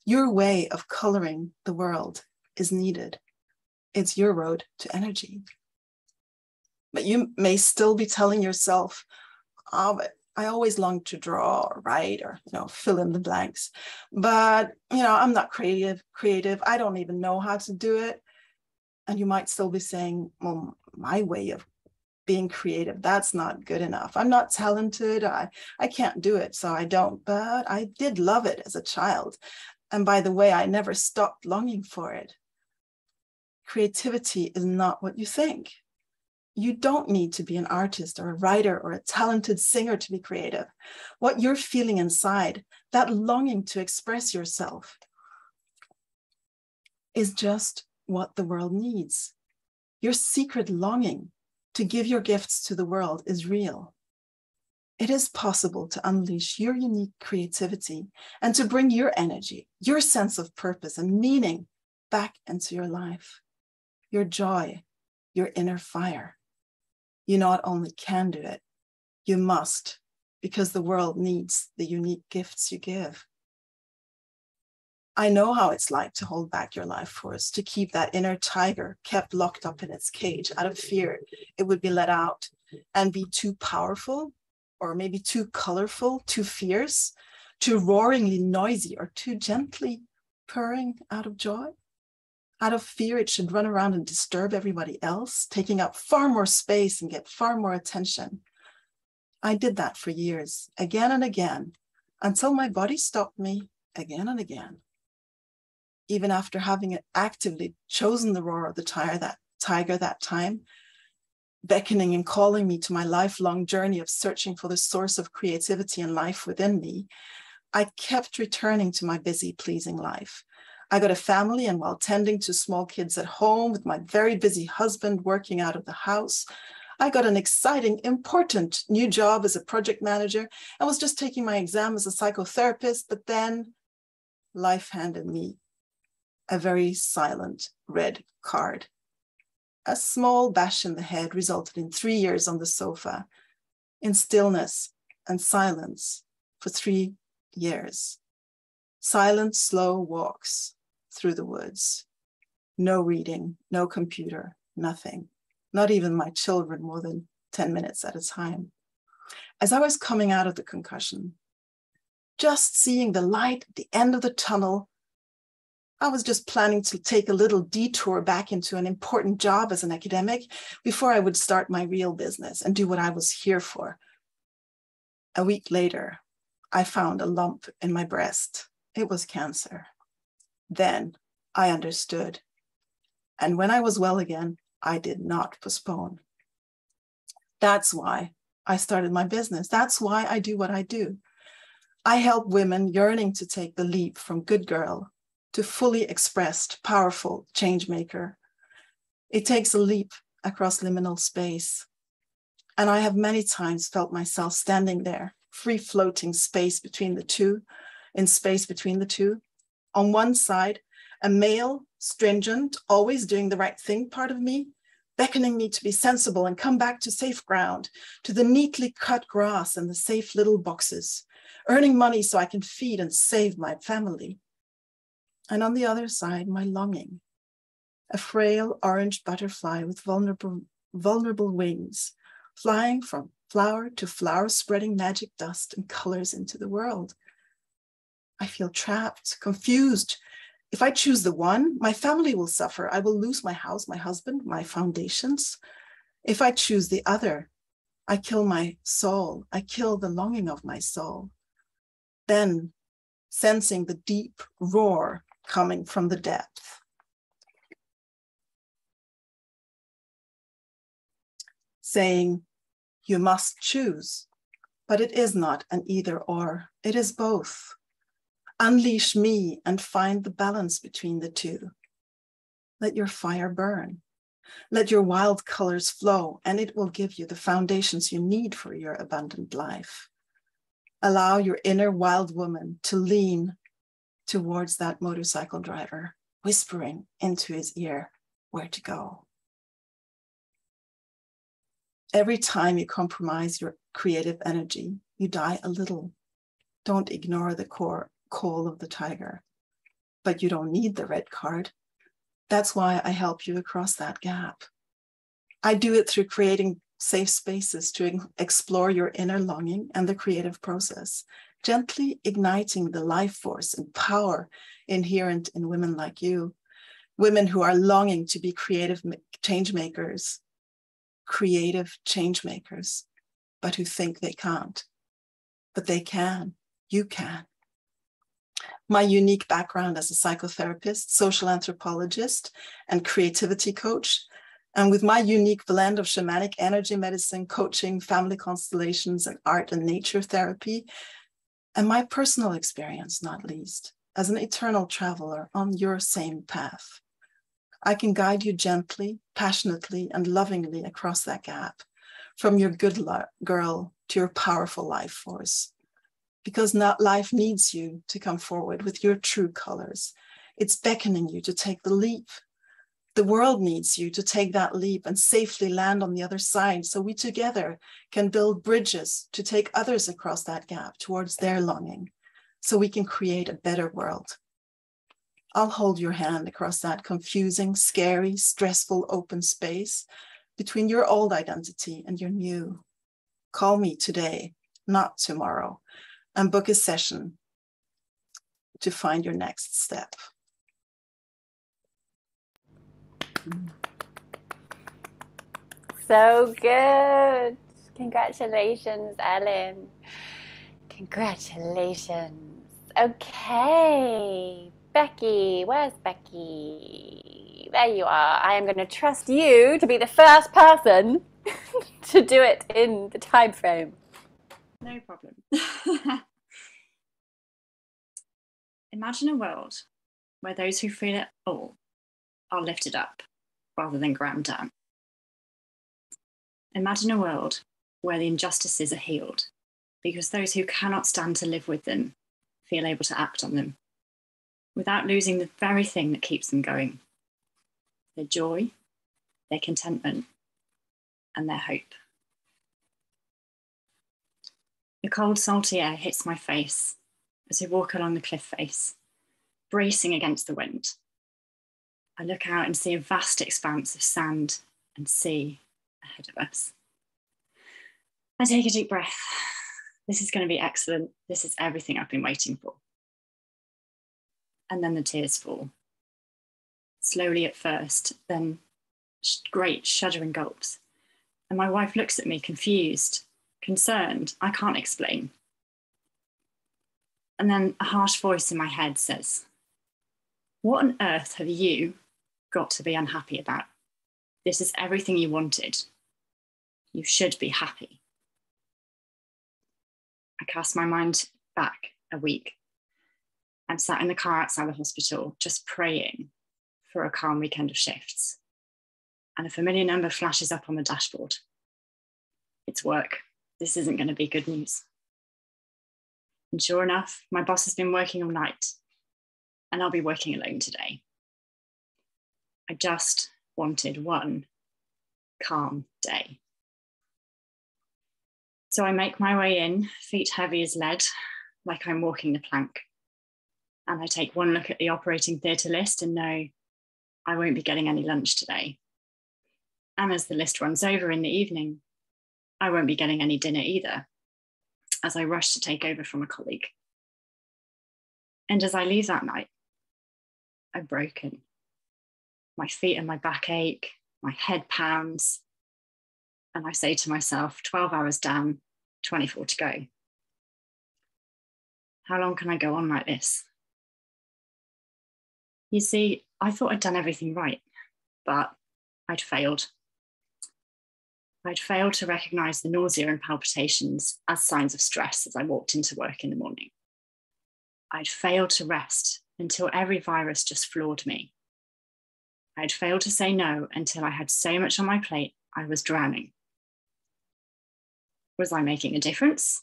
Your way of coloring the world is needed. It's your road to energy. But you may still be telling yourself, oh, but I always long to draw or write or, fill in the blanks. But, I'm not creative. I don't even know how to do it. And you might still be saying, well, my way of being creative, that's not good enough. I'm not talented. I can't do it, so I don't. But I did love it as a child. And by the way, I never stopped longing for it. Creativity is not what you think. You don't need to be an artist or a writer or a talented singer to be creative. What you're feeling inside, that longing to express yourself, is just what the world needs. Your secret longing to give your gifts to the world is real. It is possible to unleash your unique creativity and to bring your energy, your sense of purpose and meaning back into your life, your joy, your inner fire. You not only can do it, you must because the world needs the unique gifts you give. I know how it's like to hold back your life force, to keep that inner tiger kept locked up in its cage out of fear it would be let out and be too powerful, or maybe too colorful, too fierce, too roaringly noisy, or too gently purring out of joy. Out of fear, it should run around and disturb everybody else, taking up far more space and get far more attention. I did that for years, again and again, until my body stopped me again and again. Even after having actively chosen the roar of the tiger that time, beckoning and calling me to my lifelong journey of searching for the source of creativity and life within me, I kept returning to my busy, pleasing life. I got a family, and while tending to small kids at home with my very busy husband working out of the house, I got an exciting, important new job as a project manager and was just taking my exam as a psychotherapist. But then life handed me a very silent red card. A small bash in the head resulted in 3 years on the sofa, in stillness and silence for 3 years. Silent, slow walks through the woods. No reading, no computer, nothing. Not even my children more than 10 minutes at a time. As I was coming out of the concussion, just seeing the light at the end of the tunnel, I was just planning to take a little detour back into an important job as an academic before I would start my real business and do what I was here for. A week later, I found a lump in my breast. It was cancer. Then I understood. And when I was well again, I did not postpone. That's why I started my business. That's why I do what I do. I help women yearning to take the leap from good girl to fully expressed, powerful change maker. It takes a leap across liminal space. And I have many times felt myself standing there, free floating space between the two, in space between the two. On one side, a male, stringent, always doing the right thing part of me, beckoning me to be sensible and come back to safe ground, to the neatly cut grass and the safe little boxes, earning money so I can feed and save my family. And on the other side, my longing, a frail orange butterfly with vulnerable wings, flying from flower to flower, spreading magic dust and colors into the world. I feel trapped, confused. If I choose the one, my family will suffer. I will lose my house, my husband, my foundations. If I choose the other, I kill my soul. I kill the longing of my soul. Then, sensing the deep roar coming from the depth, saying, you must choose, but it is not an either or, it is both. Unleash me and find the balance between the two. Let your fire burn. Let your wild colors flow, and it will give you the foundations you need for your abundant life. Allow your inner wild woman to lean towards that motorcycle driver, whispering into his ear where to go. Every time you compromise your creative energy, you die a little. Don't ignore the call of the tiger, but you don't need the red card. That's why I help you across that gap. I do it through creating safe spaces to explore your inner longing and the creative process, gently igniting the life force and power inherent in women like you, women who are longing to be creative change makers, but who think they can't. But they can, you can. My unique background as a psychotherapist, social anthropologist, and creativity coach, and with my unique blend of shamanic energy medicine, coaching, family constellations, and art and nature therapy, and my personal experience, not least, as an eternal traveler on your same path. I can guide you gently, passionately, and lovingly across that gap, from your good girl to your powerful life force. Because life needs you to come forward with your true colors. It's beckoning you to take the leap, The world needs you to take that leap and safely land on the other side, so we together can build bridges to take others across that gap towards their longing, so we can create a better world. I'll hold your hand across that confusing, scary, stressful open space between your old identity and your new. Call me today, not tomorrow, and book a session to find your next step. So good. Congratulations, Ellen. Congratulations. Okay, Becky, where's Becky? There you are. I am going to trust you to be the first person to do it in the time frame. No problem. Imagine a world where those who feel it all are lifted up rather than ground down. Imagine a world where the injustices are healed because those who cannot stand to live with them feel able to act on them without losing the very thing that keeps them going: their joy, their contentment, and their hope. The cold, salty air hits my face as we walk along the cliff face, bracing against the wind. I look out and see a vast expanse of sand and sea ahead of us. I take a deep breath. This is going to be excellent. This is everything I've been waiting for. And then the tears fall. Slowly at first, then great shuddering gulps. And my wife looks at me confused, concerned. I can't explain. And then a harsh voice in my head says, "What on earth have you got to be unhappy about? This is everything you wanted. You should be happy." I cast my mind back a week. I'm sat in the car outside the hospital, just praying for a calm weekend of shifts. And a familiar number flashes up on the dashboard. It's work. This isn't going to be good news. And sure enough, my boss has been working all night, and I'll be working alone today. I just wanted one calm day. So I make my way in, feet heavy as lead, like I'm walking the plank. And I take one look at the operating theatre list and know I won't be getting any lunch today. And as the list runs over in the evening, I won't be getting any dinner either, as I rush to take over from a colleague. And as I leave that night, I'm broken. My feet and my back ache, my head pounds, and I say to myself, 12 hours down, 24 to go. How long can I go on like this? You see, I thought I'd done everything right, but I'd failed. I'd failed to recognize the nausea and palpitations as signs of stress as I walked into work in the morning. I'd failed to rest until every virus just floored me. I'd failed to say no until I had so much on my plate I was drowning. Was I making a difference?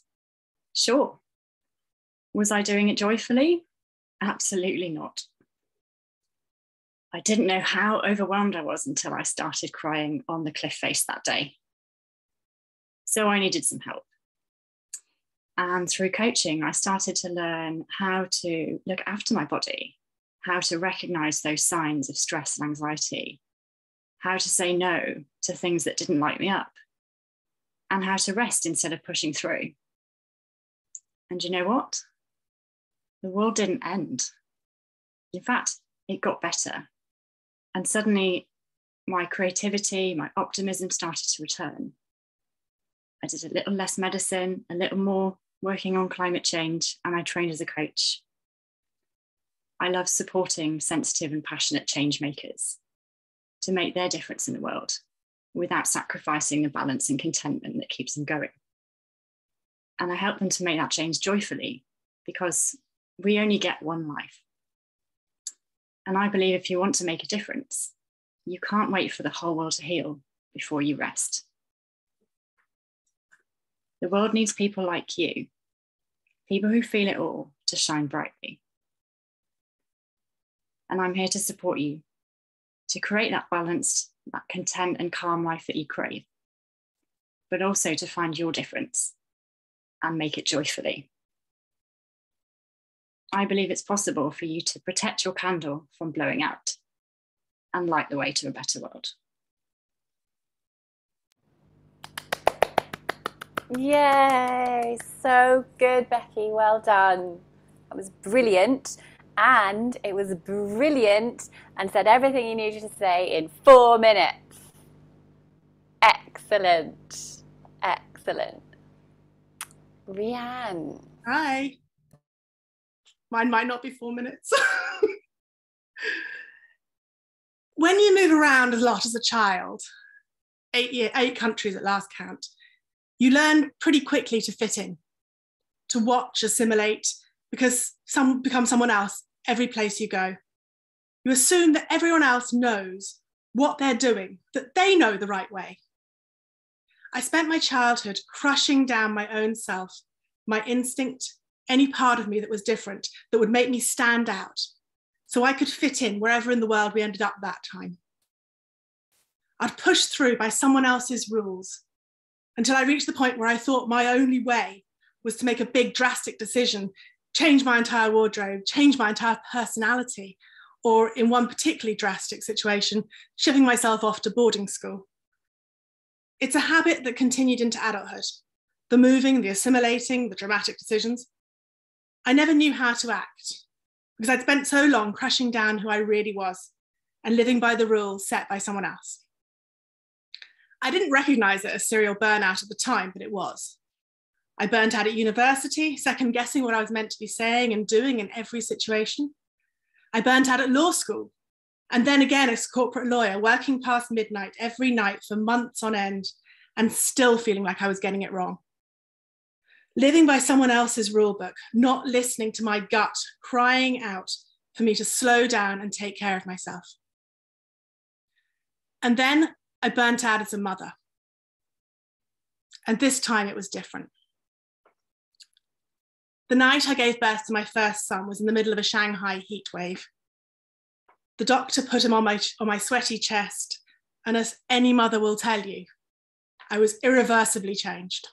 Sure. Was I doing it joyfully? Absolutely not. I didn't know how overwhelmed I was until I started crying on the cliff face that day. So I needed some help. And through coaching, I started to learn how to look after my body, how to recognize those signs of stress and anxiety, how to say no to things that didn't light me up, and how to rest instead of pushing through. And you know what? The world didn't end. In fact, it got better. And suddenly my creativity, my optimism started to return. I did a little less medicine, a little more working on climate change, and I trained as a coach. I love supporting sensitive and passionate change makers to make their difference in the world without sacrificing the balance and contentment that keeps them going. And I help them to make that change joyfully because we only get one life. And I believe if you want to make a difference, you can't wait for the whole world to heal before you rest. The world needs people like you, people who feel it all, to shine brightly. And I'm here to support you, to create that balance, that content and calm life that you crave, but also to find your difference and make it joyfully. I believe it's possible for you to protect your candle from blowing out and light the way to a better world. Yay, so good, Becky, well done. That was brilliant, and it was brilliant and said everything you needed to say in 4 minutes. Excellent, excellent. Rianne. Hi. Mine might not be 4 minutes. When you move around a lot as a child, 8 countries at last count, you learn pretty quickly to fit in, to watch, assimilate, because become someone else every place you go. You assume that everyone else knows what they're doing, that they know the right way. I spent my childhood crushing down my own self, my instinct, any part of me that was different, that would make me stand out, so I could fit in wherever in the world we ended up that time. I'd push through by someone else's rules until I reached the point where I thought my only way was to make a big drastic decision, change my entire wardrobe, change my entire personality, or in one particularly drastic situation, shipping myself off to boarding school. It's a habit that continued into adulthood, the moving, the assimilating, the dramatic decisions. I never knew how to act because I'd spent so long crushing down who I really was and living by the rules set by someone else. I didn't recognize it as serial burnout at the time, but it was. I burnt out at university, second guessing what I was meant to be saying and doing in every situation. I burnt out at law school, and then again as a corporate lawyer, working past midnight every night for months on end and still feeling like I was getting it wrong. Living by someone else's rule book, not listening to my gut, crying out for me to slow down and take care of myself. And then I burnt out as a mother. And this time it was different. The night I gave birth to my first son was in the middle of a Shanghai heat wave. The doctor put him on my sweaty chest, and as any mother will tell you, I was irreversibly changed.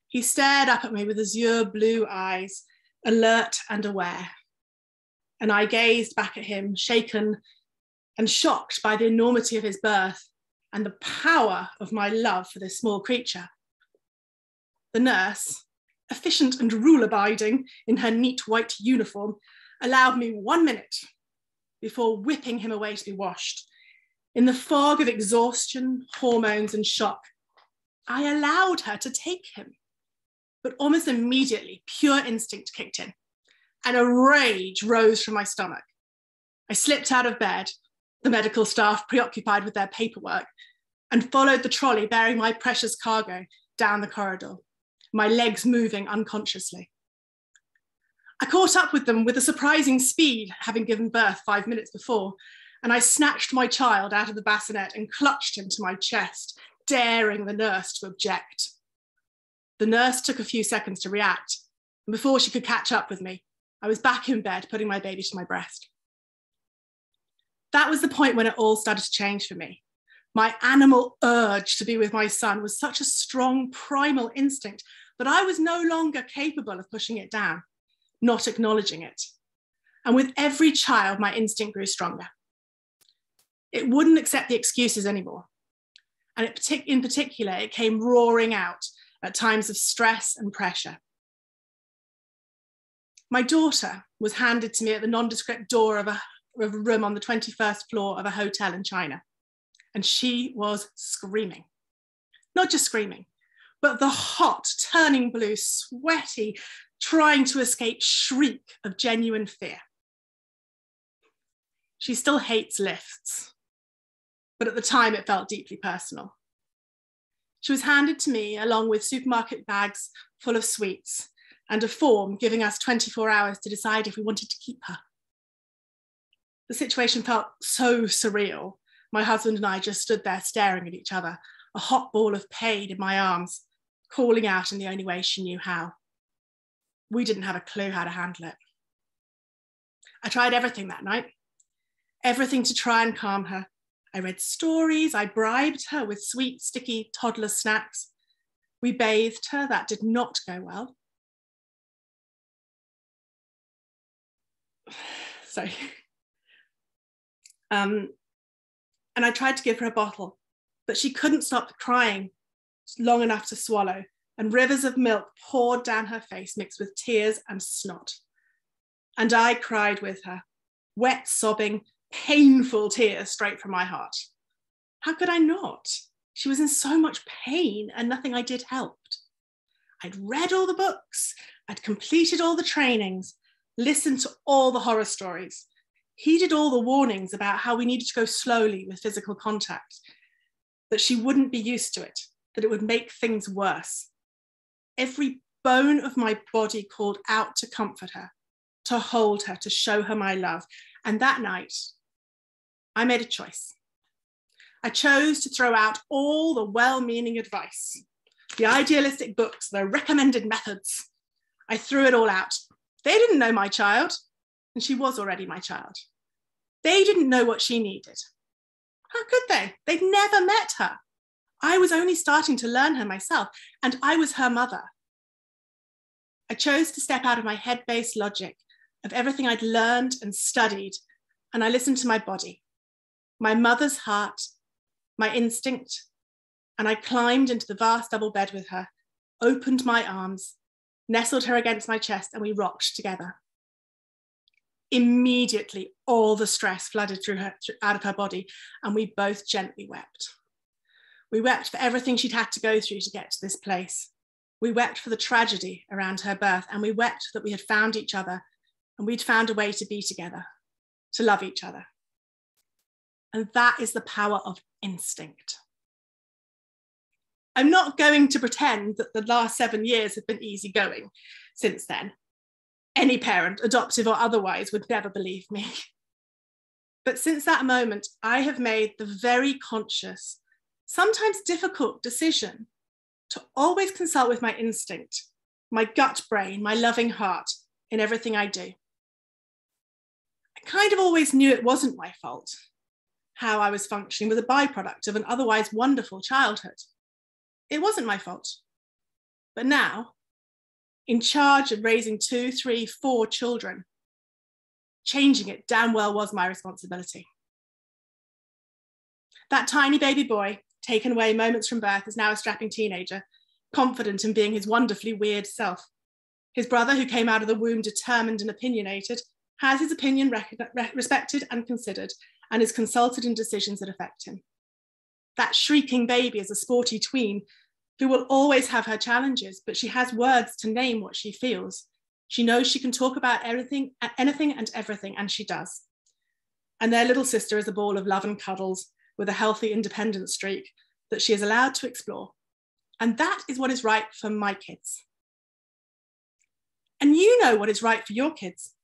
He stared up at me with azure blue eyes, alert and aware. And I gazed back at him, shaken and shocked by the enormity of his birth and the power of my love for this small creature. The nurse, efficient and rule-abiding in her neat white uniform, allowed me 1 minute before whipping him away to be washed. In the fog of exhaustion, hormones, and shock, I allowed her to take him. But almost immediately, pure instinct kicked in, and a rage rose from my stomach. I slipped out of bed, the medical staff preoccupied with their paperwork, and followed the trolley bearing my precious cargo down the corridor, my legs moving unconsciously. I caught up with them with a surprising speed, having given birth 5 minutes before, and I snatched my child out of the bassinet and clutched him to my chest, daring the nurse to object. The nurse took a few seconds to react, and before she could catch up with me, I was back in bed, putting my baby to my breast. That was the point when it all started to change for me. My animal urge to be with my son was such a strong primal instinct that I was no longer capable of pushing it down, not acknowledging it. And with every child, my instinct grew stronger. It wouldn't accept the excuses anymore. And in particular, it came roaring out at times of stress and pressure. My daughter was handed to me at the nondescript door of a room on the 21st floor of a hotel in China. And she was screaming. Not just screaming, but the hot, turning blue, sweaty, trying to escape shriek of genuine fear. She still hates lifts, but at the time it felt deeply personal. She was handed to me along with supermarket bags full of sweets and a form giving us 24 hours to decide if we wanted to keep her. The situation felt so surreal. My husband and I just stood there staring at each other, a hot ball of pain in my arms, calling out in the only way she knew how. We didn't have a clue how to handle it. I tried everything that night. everything to try and calm her. I read stories, I bribed her with sweet, sticky toddler snacks. We bathed her, that did not go well. Sorry. And I tried to give her a bottle, but she couldn't stop crying long enough to swallow, and rivers of milk poured down her face mixed with tears and snot. And I cried with her, wet, sobbing, painful tears straight from my heart. How could I not? She was in so much pain and nothing I did helped. I'd read all the books, I'd completed all the trainings, listened to all the horror stories, heeded all the warnings about how we needed to go slowly with physical contact, that she wouldn't be used to it, that it would make things worse. Every bone of my body called out to comfort her, to hold her, to show her my love. And that night, I made a choice. I chose to throw out all the well-meaning advice, the idealistic books, the recommended methods. I threw it all out. They didn't know my child, and she was already my child. They didn't know what she needed. How could they? They'd never met her. I was only starting to learn her myself, and I was her mother. I chose to step out of my head-based logic of everything I'd learned and studied, and I listened to my body, my mother's heart, my instinct, and I climbed into the vast double bed with her, opened my arms, nestled her against my chest, and we rocked together. Immediately, all the stress flooded out of her body, and we both gently wept. We wept for everything she'd had to go through to get to this place. We wept for the tragedy around her birth, and we wept that we had found each other, and we'd found a way to be together, to love each other. And that is the power of instinct. I'm not going to pretend that the last 7 years have been easygoing since then. Any parent, adoptive or otherwise, would never believe me. But since that moment, I have made the very conscious, sometimes difficult decision to always consult with my instinct, my gut brain, my loving heart in everything I do. I kind of always knew it wasn't my fault. How I was functioning was a byproduct of an otherwise wonderful childhood. It wasn't my fault. But now, in charge of raising 2, 3, 4 children, changing it damn well was my responsibility. That tiny baby boy, taken away moments from birth, is now a strapping teenager, confident in being his wonderfully weird self. His brother, who came out of the womb determined and opinionated, has his opinion respected and considered, and is consulted in decisions that affect him. That shrieking baby is a sporty tween who will always have her challenges, but she has words to name what she feels. She knows she can talk about anything and everything, and she does. And their little sister is a ball of love and cuddles with a healthy independent streak that she is allowed to explore. And that is what is right for my kids. And you know what is right for your kids.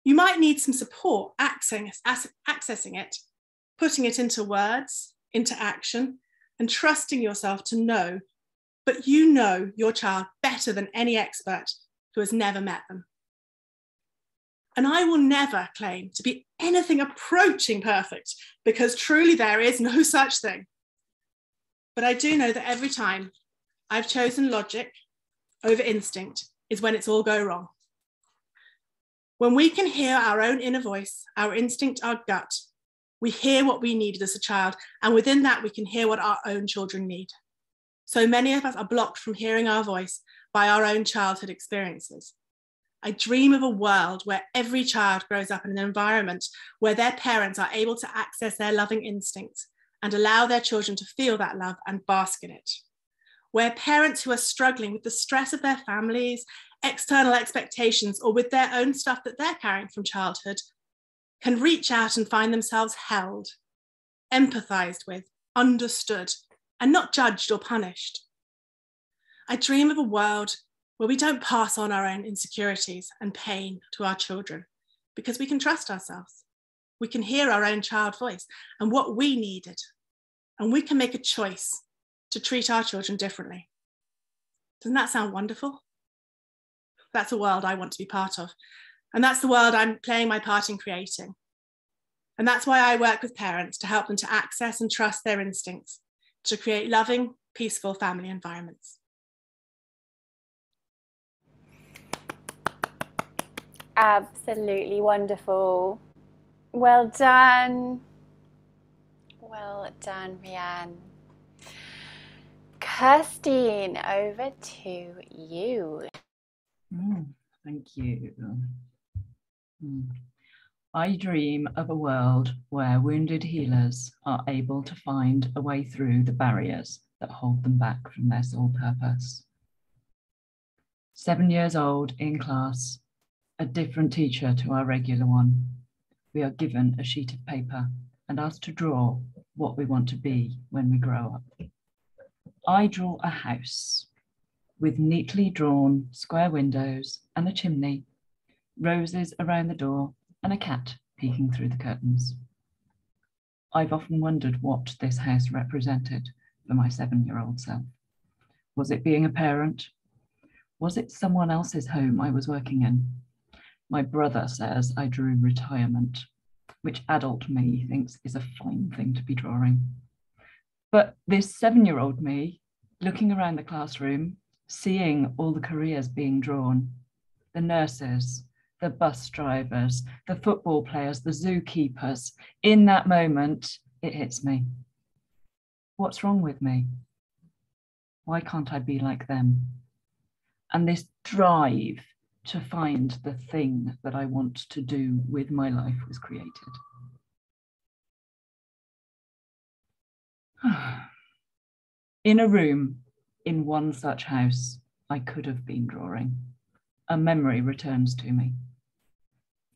You might need some support accessing it, putting it into words, into action, and trusting yourself to know, but you know your child better than any expert who has never met them. And I will never claim to be anything approaching perfect, because truly there is no such thing. But I do know that every time I've chosen logic over instinct is when it's all go wrong. When we can hear our own inner voice, our instinct, our gut, we hear what we needed as a child, and within that we can hear what our own children need. So many of us are blocked from hearing our voice by our own childhood experiences. I dream of a world where every child grows up in an environment where their parents are able to access their loving instincts and allow their children to feel that love and bask in it. Where parents who are struggling with the stress of their families, external expectations, or with their own stuff that they're carrying from childhood, can reach out and find themselves held, empathized with, understood, and not judged or punished. I dream of a world where we don't pass on our own insecurities and pain to our children, because we can trust ourselves. We can hear our own child voice and what we needed, and we can make a choice to treat our children differently. Doesn't that sound wonderful? That's a world I want to be part of. And that's the world I'm playing my part in creating. And that's why I work with parents to help them to access and trust their instincts to create loving, peaceful family environments. Absolutely wonderful. Well done. Well done, Rianne. Kirstine, over to you. Thank you. I dream of a world where wounded healers are able to find a way through the barriers that hold them back from their sole purpose. 7 years old in class, a different teacher to our regular one. We are given a sheet of paper and asked to draw what we want to be when we grow up. I draw a house with neatly drawn square windows and a chimney, roses around the door, and a cat peeking through the curtains. I've often wondered what this house represented for my 7-year-old self. Was it being a parent? Was it someone else's home I was working in? My brother says I drew retirement, which adult me thinks is a fine thing to be drawing. But this 7-year-old me, looking around the classroom, seeing all the careers being drawn, the nurses, the bus drivers, the football players, the zookeepers, in that moment, it hits me. What's wrong with me? Why can't I be like them? And this drive to find the thing that I want to do with my life was created. In a room, in one such house, I could have been drawing. A memory returns to me.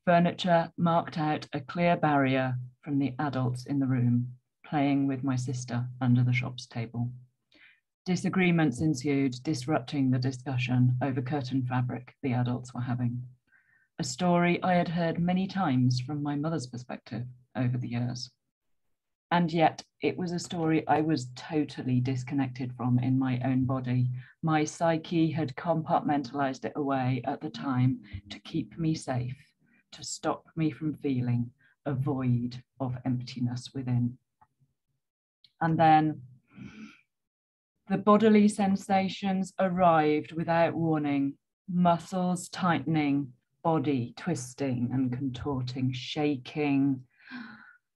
Furniture marked out a clear barrier from the adults in the room, playing with my sister under the shop's table. Disagreements ensued, disrupting the discussion over curtain fabric the adults were having. A story I had heard many times from my mother's perspective over the years. And yet it was a story I was totally disconnected from in my own body. My psyche had compartmentalized it away at the time to keep me safe, to stop me from feeling a void of emptiness within. And then the bodily sensations arrived without warning, muscles tightening, body twisting and contorting, shaking.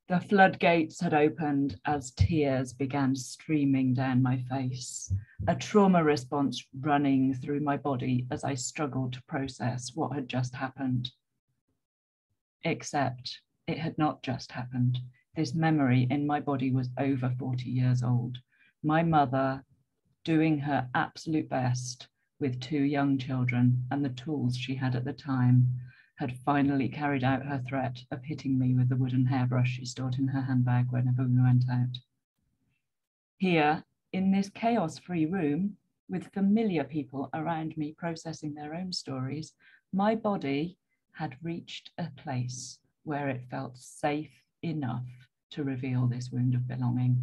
The floodgates had opened as tears began streaming down my face, a trauma response running through my body as I struggled to process what had just happened. Except it had not just happened. This memory in my body was over 40 years old. My mother, doing her absolute best with 2 young children and the tools she had at the time, had finally carried out her threat of hitting me with the wooden hairbrush she stored in her handbag whenever we went out. Here, in this chaos-free room, with familiar people around me processing their own stories, my body had reached a place where it felt safe enough to reveal this wound of belonging.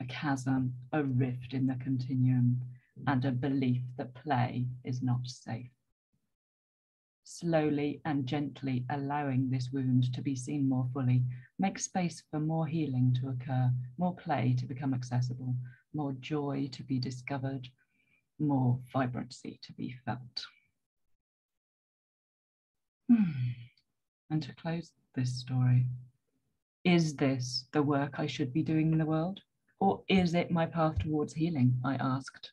A chasm, a rift in the continuum, and a belief that play is not safe. Slowly and gently allowing this wound to be seen more fully makes space for more healing to occur, more play to become accessible, more joy to be discovered, more vibrancy to be felt. And to close this story, is this the work I should be doing in the world? Or is it my path towards healing? I asked.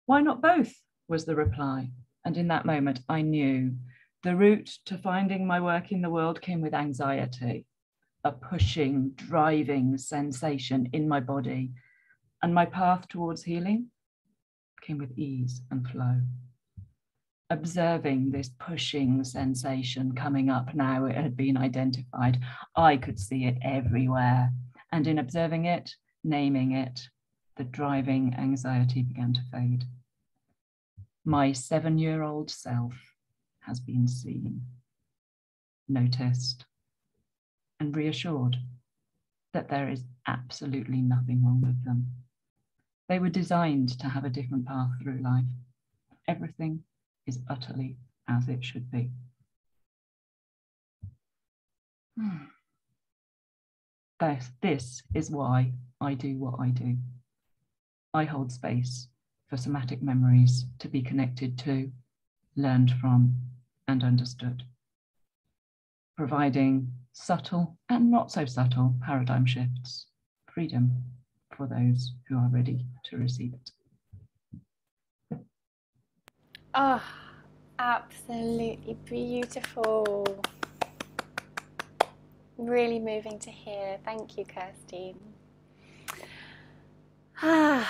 Why not both? Was the reply. And in that moment, I knew the route to finding my work in the world came with anxiety, a pushing, driving sensation in my body. And my path towards healing came with ease and flow. Observing this pushing sensation coming up now it had been identified, I could see it everywhere. And in observing it, naming it, the driving anxiety began to fade. My 7-year-old self has been seen, noticed, and reassured that there is absolutely nothing wrong with them. They were designed to have a different path through life. Everything is utterly as it should be. This is why I do what I do. I hold space for somatic memories to be connected to, learned from, and understood, providing subtle and not so subtle paradigm shifts, freedom for those who are ready to receive it. Oh, absolutely beautiful. Really moving to hear. Thank you, Kirsty. Diana.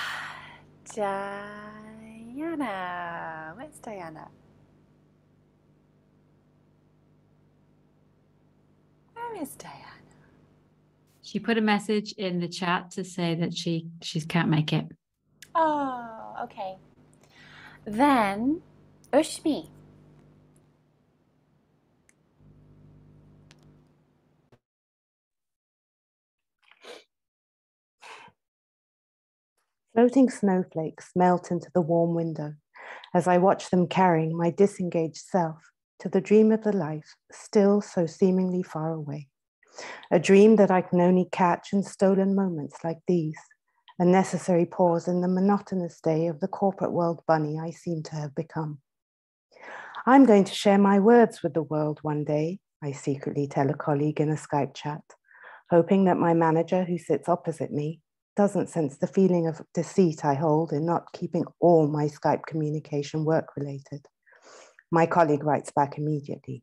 Where's Diana? Where is Diana? She put a message in the chat to say that she can't make it. Oh, okay. Then, Ushmi. Floating snowflakes melt into the warm window as I watch them carrying my disengaged self to the dream of the life still so seemingly far away. A dream that I can only catch in stolen moments like these, a necessary pause in the monotonous day of the corporate world bunny I seem to have become. I'm going to share my words with the world one day, I secretly tell a colleague in a Skype chat, hoping that my manager who sits opposite me doesn't sense the feeling of deceit I hold in not keeping all my Skype communication work-related. My colleague writes back immediately.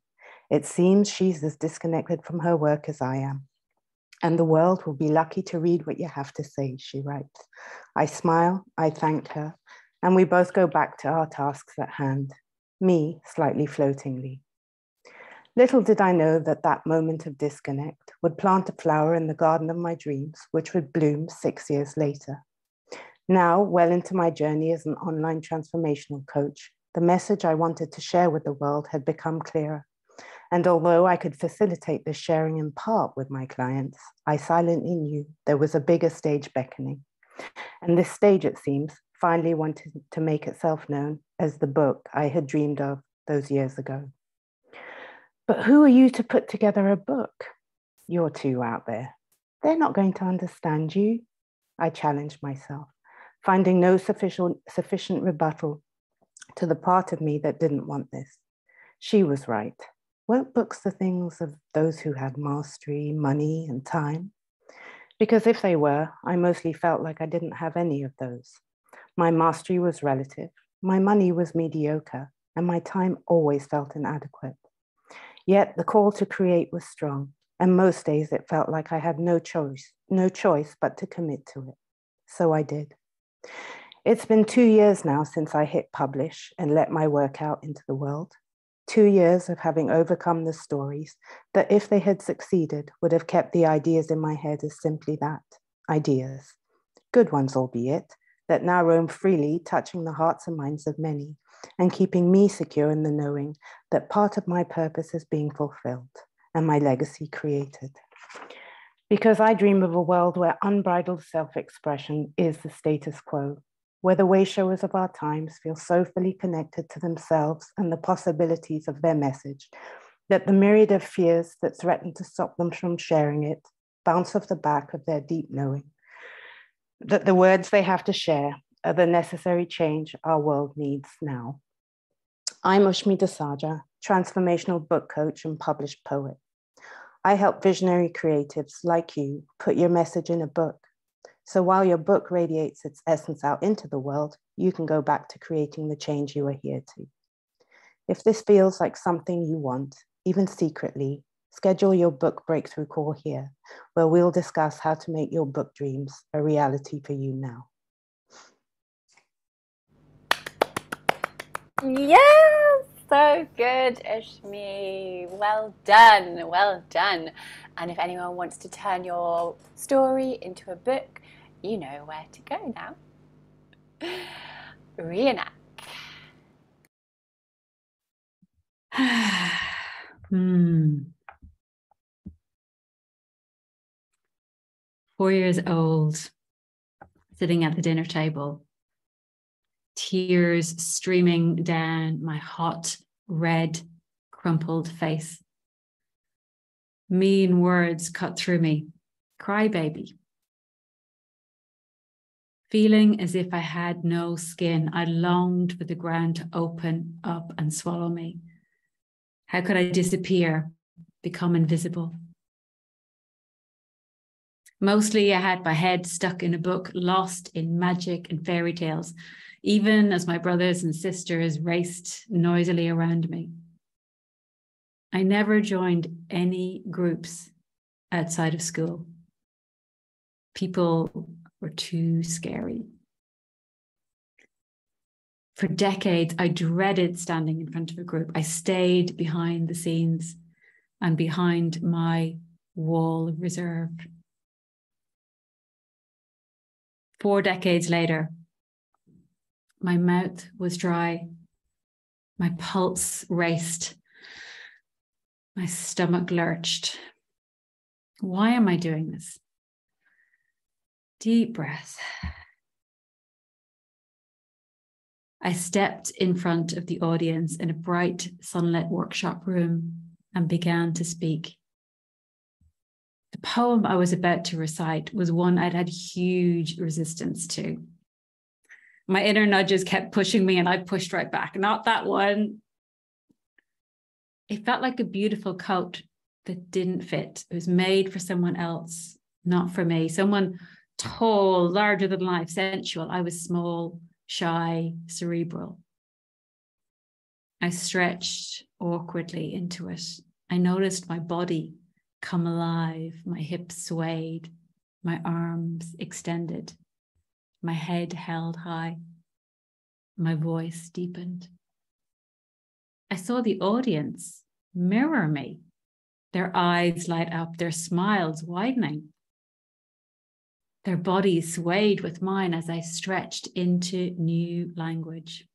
It seems she's as disconnected from her work as I am. And the world will be lucky to read what you have to say, she writes. I smile, I thank her, and we both go back to our tasks at hand, me slightly floatingly. Little did I know that that moment of disconnect would plant a flower in the garden of my dreams, which would bloom 6 years later. Now, well into my journey as an online transformational coach, the message I wanted to share with the world had become clearer. And although I could facilitate this sharing in part with my clients, I silently knew there was a bigger stage beckoning. And this stage, it seems, finally wanted to make itself known as the book I had dreamed of those years ago. But who are you to put together a book? You're two out there. They're not going to understand you. I challenged myself, finding no sufficient rebuttal to the part of me that didn't want this. She was right. Weren't books the things of those who had mastery, money, and time? Because if they were, I mostly felt like I didn't have any of those. My mastery was relative, my money was mediocre, and my time always felt inadequate. Yet the call to create was strong, and most days it felt like I had no choice but to commit to it. So I did. It's been 2 years now since I hit publish and let my work out into the world. 2 years of having overcome the stories that, if they had succeeded, would have kept the ideas in my head as simply that, ideas. Good ones, albeit, that now roam freely, touching the hearts and minds of many, and keeping me secure in the knowing that part of my purpose is being fulfilled and my legacy created. Because I dream of a world where unbridled self-expression is the status quo, where the wayshowers of our times feel so fully connected to themselves and the possibilities of their message that the myriad of fears that threaten to stop them from sharing it bounce off the back of their deep knowing that the words they have to share are the necessary change our world needs now. I'm Ushmi Dasaja, transformational book coach and published poet. I help visionary creatives like you put your message in a book. So while your book radiates its essence out into the world, you can go back to creating the change you are here to. If this feels like something you want, even secretly, schedule your book breakthrough call here, where we'll discuss how to make your book dreams a reality for you now. Yes, so good, Ushmi. Well done, well done. And if anyone wants to turn your story into a book, you know where to go now. Reenact. 4 years old, sitting at the dinner table, tears streaming down my hot, red, crumpled face. Mean words cut through me, crybaby. Feeling as if I had no skin, I longed for the ground to open up and swallow me. How could I disappear, become invisible? Mostly I had my head stuck in a book, lost in magic and fairy tales, even as my brothers and sisters raced noisily around me. I never joined any groups outside of school. People were too scary. For decades, I dreaded standing in front of a group. I stayed behind the scenes and behind my wall of reserve. 4 decades later, my mouth was dry, my pulse raced, my stomach lurched. Why am I doing this? Deep breath. I stepped in front of the audience in a bright sunlit workshop room and began to speak. The poem I was about to recite was one I'd had huge resistance to. My inner nudges kept pushing me and I pushed right back. Not that one. It felt like a beautiful coat that didn't fit. It was made for someone else, not for me. Someone tall, larger than life, sensual. I was small, shy, cerebral. I stretched awkwardly into it. I noticed my body come alive, my hips swayed, my arms extended, my head held high, my voice deepened. I saw the audience mirror me, their eyes light up, their smiles widening. Their bodies swayed with mine as I stretched into new language.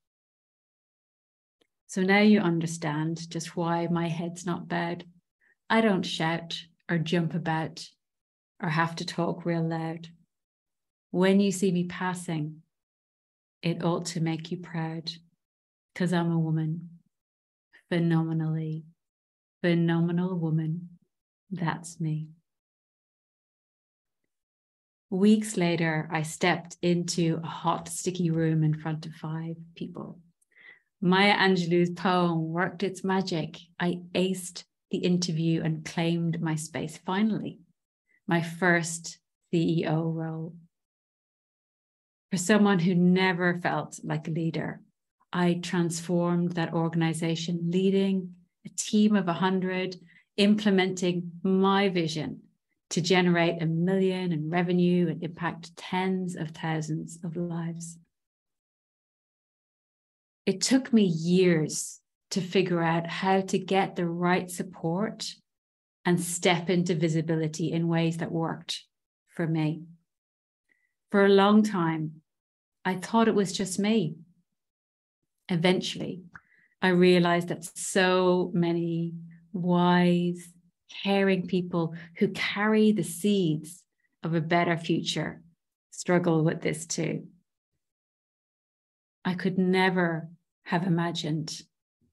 So now you understand just why my head's not bowed. I don't shout or jump about or have to talk real loud. When you see me passing, it ought to make you proud because I'm a woman, phenomenal woman. That's me. Weeks later, I stepped into a hot, sticky room in front of 5 people. Maya Angelou's poem worked its magic. I aced the interview and claimed my space finally, my first CEO role. For someone who never felt like a leader, I transformed that organization, leading a team of 100, implementing my vision to generate $1 million in revenue and impact tens of thousands of lives. It took me years to figure out how to get the right support and step into visibility in ways that worked for me. For a long time, I thought it was just me. Eventually, I realized that so many wise, caring people who carry the seeds of a better future struggle with this too. I could never have imagined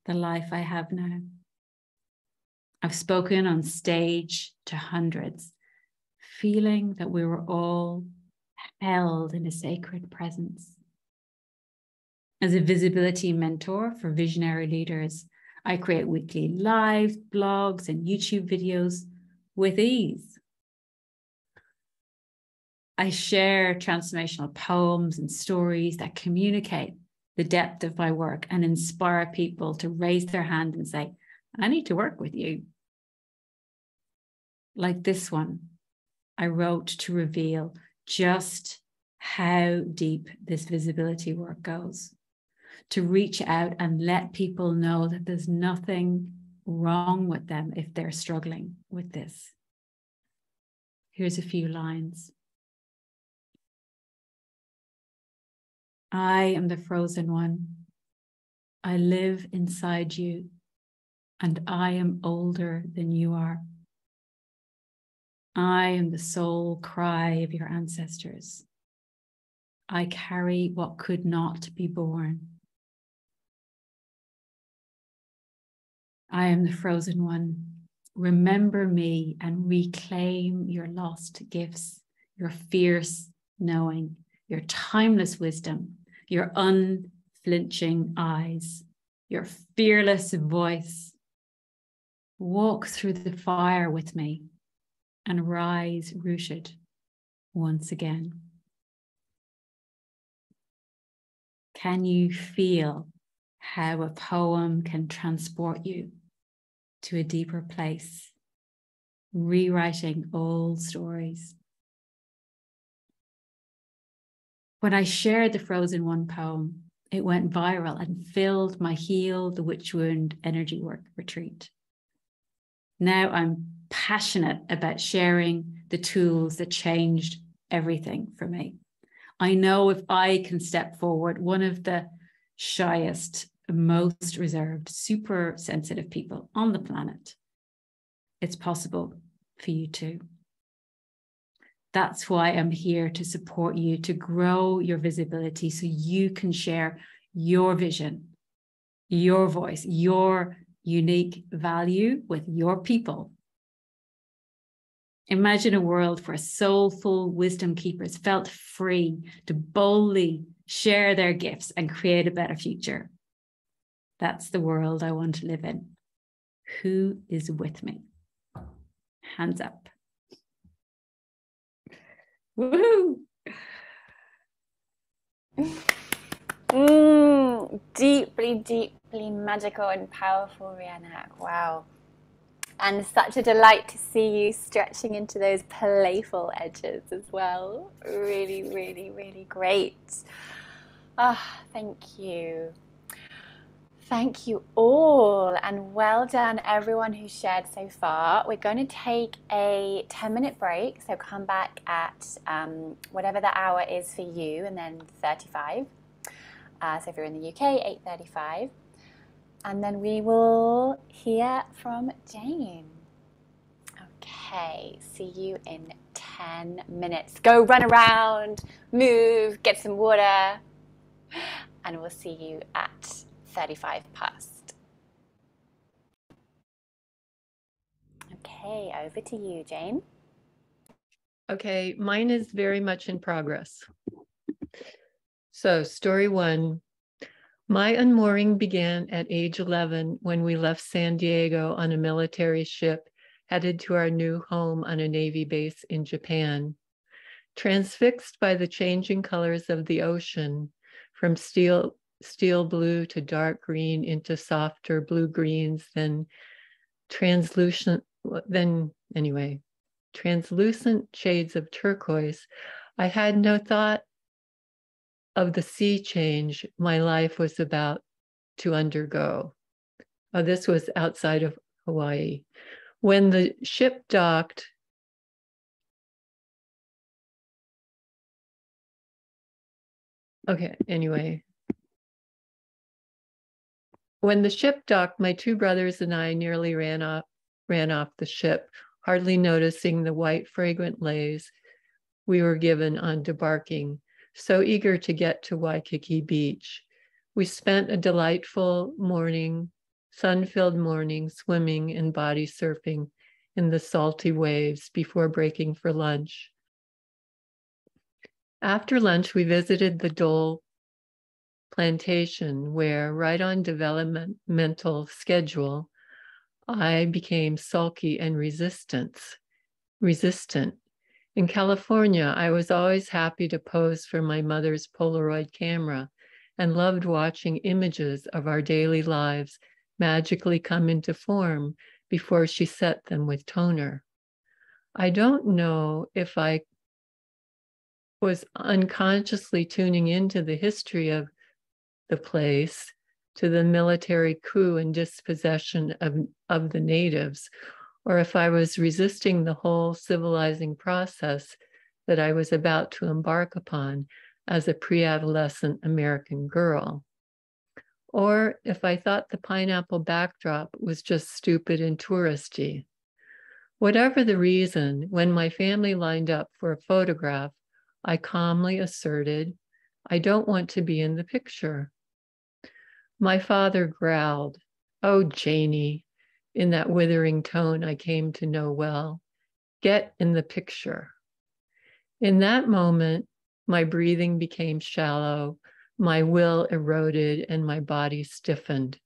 the life I have now. I've spoken on stage to hundreds, feeling that we were all held in a sacred presence. As a visibility mentor for visionary leaders, I create weekly lives, blogs, and YouTube videos with ease. I share transformational poems and stories that communicate the depth of my work and inspire people to raise their hand and say, I need to work with you. Like this one, I wrote to reveal just how deep this visibility work goes, to reach out and let people know that there's nothing wrong with them if they're struggling with this. Here's a few lines. I am the frozen one. I live inside you, and I am older than you are. I am the soul cry of your ancestors. I carry what could not be born. I am the frozen one. remember me and reclaim your lost gifts, your fierce knowing, your timeless wisdom, your unflinching eyes, your fearless voice. Walk through the fire with me and rise rooted once again. Can you feel how a poem can transport you to a deeper place, rewriting old stories? When I shared the Frozen One poem, it went viral and filled my Heal the Witch Wound energy work retreat. Now I'm passionate about sharing the tools that changed everything for me. I know if I can step forward, one of the shyest, most reserved, super sensitive people on the planet, it's possible for you too. That's why I'm here to support you to grow your visibility so you can share your vision, your voice, your unique value with your people. Imagine a world where soulful wisdom keepers felt free to boldly share their gifts and create a better future. That's the world I want to live in. Who is with me? Hands up. Woohoo! Deeply, deeply magical and powerful, Rhiannak. Wow. And such a delight to see you stretching into those playful edges as well. Really, really, really great. Thank you. Thank you all, and well done everyone who shared so far. We're going to take a 10-minute break, so come back at whatever the hour is for you, and then 35. So if you're in the UK, 8:35. And then we will hear from Jane. Okay, see you in 10 minutes. Go run around, move, get some water, and we'll see you at 35 past. Okay, over to you, Jane. Okay, mine is very much in progress. So, story 1. My unmooring began at age 11 when we left San Diego on a military ship headed to our new home on a Navy base in Japan. Transfixed by the changing colors of the ocean, from steel blue to dark green into softer blue greens, then translucent shades of turquoise, I had no thought of the sea change my life was about to undergo. This was outside of Hawaii. When the ship docked, when the ship docked, my two brothers and I nearly ran off the ship, hardly noticing the white fragrant leis we were given on debarking, so eager to get to Waikiki Beach. We spent a delightful morning, sun-filled morning, swimming and body surfing in the salty waves before breaking for lunch. After lunch, we visited the Dole plantation where, right on developmental schedule, I became sulky and resistant. In California, I was always happy to pose for my mother's Polaroid camera and loved watching images of our daily lives magically come into form before she set them with toner. I don't know if I was unconsciously tuning into the history of the place, to the military coup and dispossession of the natives, or if I was resisting the whole civilizing process that I was about to embark upon as a pre-adolescent American girl, or if I thought the pineapple backdrop was just stupid and touristy. Whatever the reason, when my family lined up for a photograph, I calmly asserted, "I don't want to be in the picture." My father growled, "Oh, Janie, in that withering tone I came to know well. Get in the picture. In that moment, my breathing became shallow, my will eroded, and my body stiffened.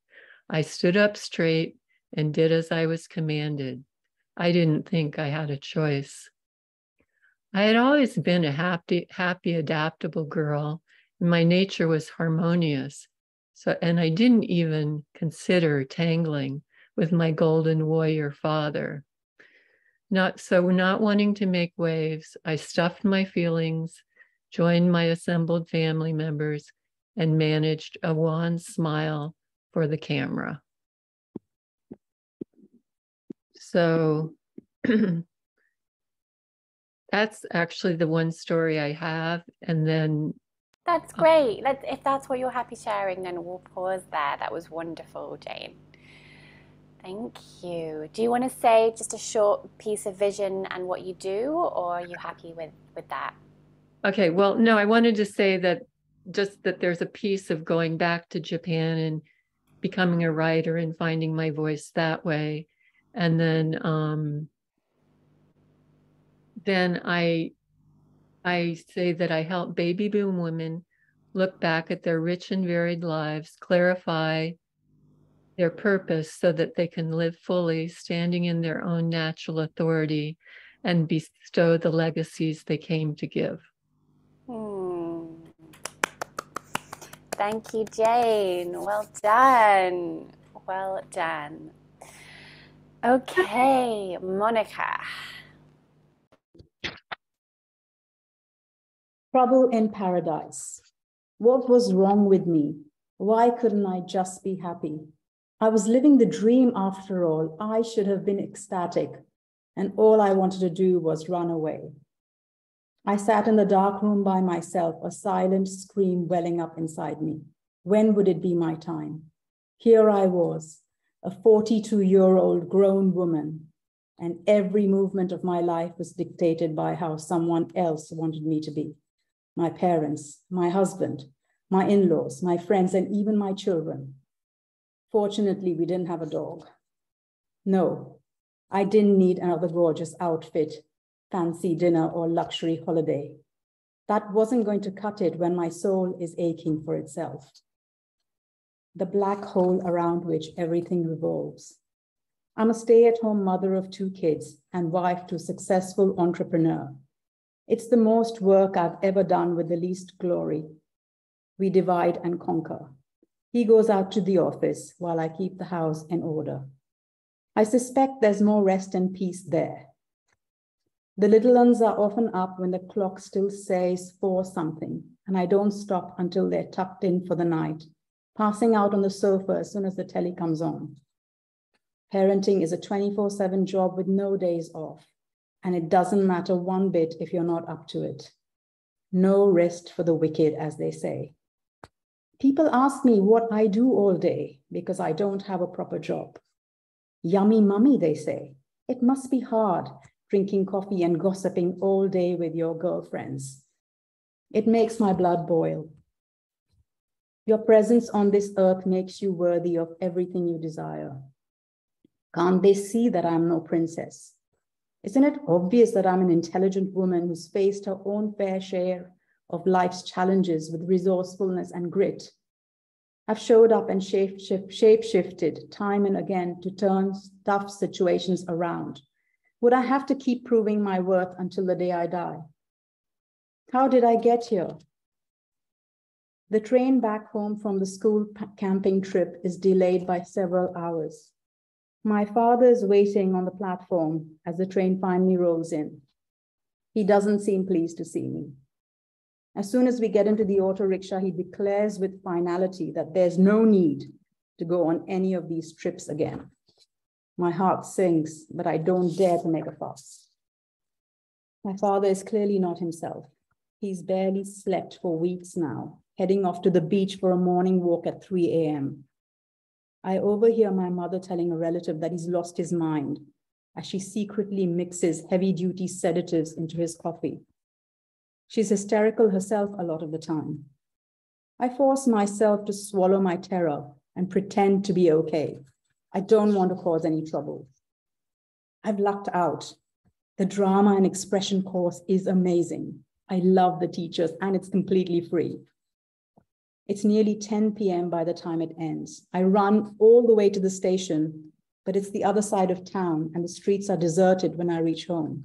I stood up straight and did as I was commanded. I didn't think I had a choice. I had always been a happy, adaptable girl, and my nature was harmonious. And I didn't even consider tangling with my golden warrior father. Not wanting to make waves, I stuffed my feelings, joined my assembled family members, and managed a wan smile for the camera. So that's actually the one story I have. And then that's great. If that's what you're happy sharing, then we'll pause there. That was wonderful, Jane. Thank you. Do you want to say just a short piece of vision and what you do, or are you happy with that? Okay, well, no, I wanted to say that there's a piece of going back to Japan and becoming a writer and finding my voice that way. And then I say that I help baby boom women look back at their rich and varied lives, clarify their purpose so that they can live fully, standing in their own natural authority, and bestow the legacies they came to give. Thank you, Jane. Well done. Well done. Okay, Monica. Trouble in paradise. What was wrong with me? Why couldn't I just be happy? I was living the dream after all. I should have been ecstatic, and all I wanted to do was run away. I sat in the dark room by myself, a silent scream welling up inside me. When would it be my time? Here I was, a 42-year-old grown woman, and every movement of my life was dictated by how someone else wanted me to be. My parents, my husband, my in-laws, my friends, and even my children. Fortunately, we didn't have a dog. No, I didn't need another gorgeous outfit, fancy dinner, or luxury holiday. That wasn't going to cut it when my soul is aching for itself. The black hole around which everything revolves. I'm a stay-at-home mother of 2 kids and wife to a successful entrepreneur. It's the most work I've ever done with the least glory. We divide and conquer. He goes out to the office while I keep the house in order. I suspect there's more rest and peace there. The little ones are often up when the clock still says 4 something, and I don't stop until they're tucked in for the night, passing out on the sofa as soon as the telly comes on. Parenting is a 24/7 job with no days off, and it doesn't matter one bit if you're not up to it. No rest for the wicked, as they say. People ask me what I do all day because I don't have a proper job. Yummy mummy, they say. It must be hard drinking coffee and gossiping all day with your girlfriends. It makes my blood boil. Your presence on this earth makes you worthy of everything you desire. Can't they see that I'm no princess? Isn't it obvious that I'm an intelligent woman who's faced her own fair share of life's challenges with resourcefulness and grit? I've showed up and shape-shifted time and again to turn tough situations around. Would I have to keep proving my worth until the day I die? How did I get here? The train back home from the school camping trip is delayed by several hours. My father is waiting on the platform as the train finally rolls in. He doesn't seem pleased to see me. As soon as we get into the auto rickshaw, he declares with finality that there's no need to go on any of these trips again. My heart sinks, but I don't dare to make a fuss. My father is clearly not himself. He's barely slept for weeks now, heading off to the beach for a morning walk at 3 a.m. I overhear my mother telling a relative that he's lost his mind as she secretly mixes heavy-duty sedatives into his coffee. She's hysterical herself a lot of the time. I force myself to swallow my terror and pretend to be okay. I don't want to cause any trouble. I've lucked out. The drama and expression course is amazing. I love the teachers and it's completely free. It's nearly 10 p.m. by the time it ends. I run all the way to the station, but it's the other side of town and the streets are deserted when I reach home.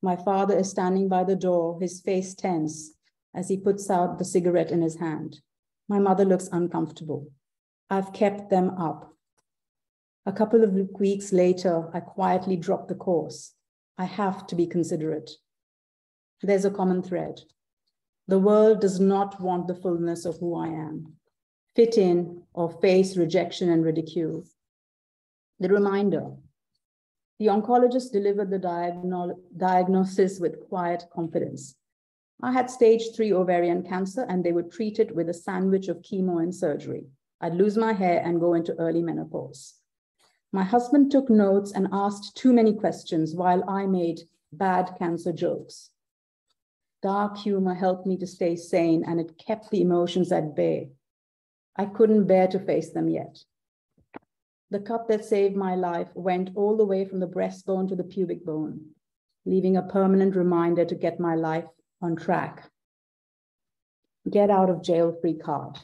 My father is standing by the door, his face tense as he puts out the cigarette in his hand. My mother looks uncomfortable. I've kept them up. A couple of weeks later, I quietly drop the course. I have to be considerate. There's a common thread. The world does not want the fullness of who I am, fit in or face rejection and ridicule. The reminder, the oncologist delivered the diagnosis with quiet confidence. I had stage 3 ovarian cancer and they would treat it with a sandwich of chemo and surgery. I'd lose my hair and go into early menopause. My husband took notes and asked too many questions while I made bad cancer jokes. Dark humor helped me to stay sane and it kept the emotions at bay. I couldn't bear to face them yet. The cup that saved my life went all the way from the breastbone to the pubic bone, leaving a permanent reminder to get my life on track. Get out of jail free card.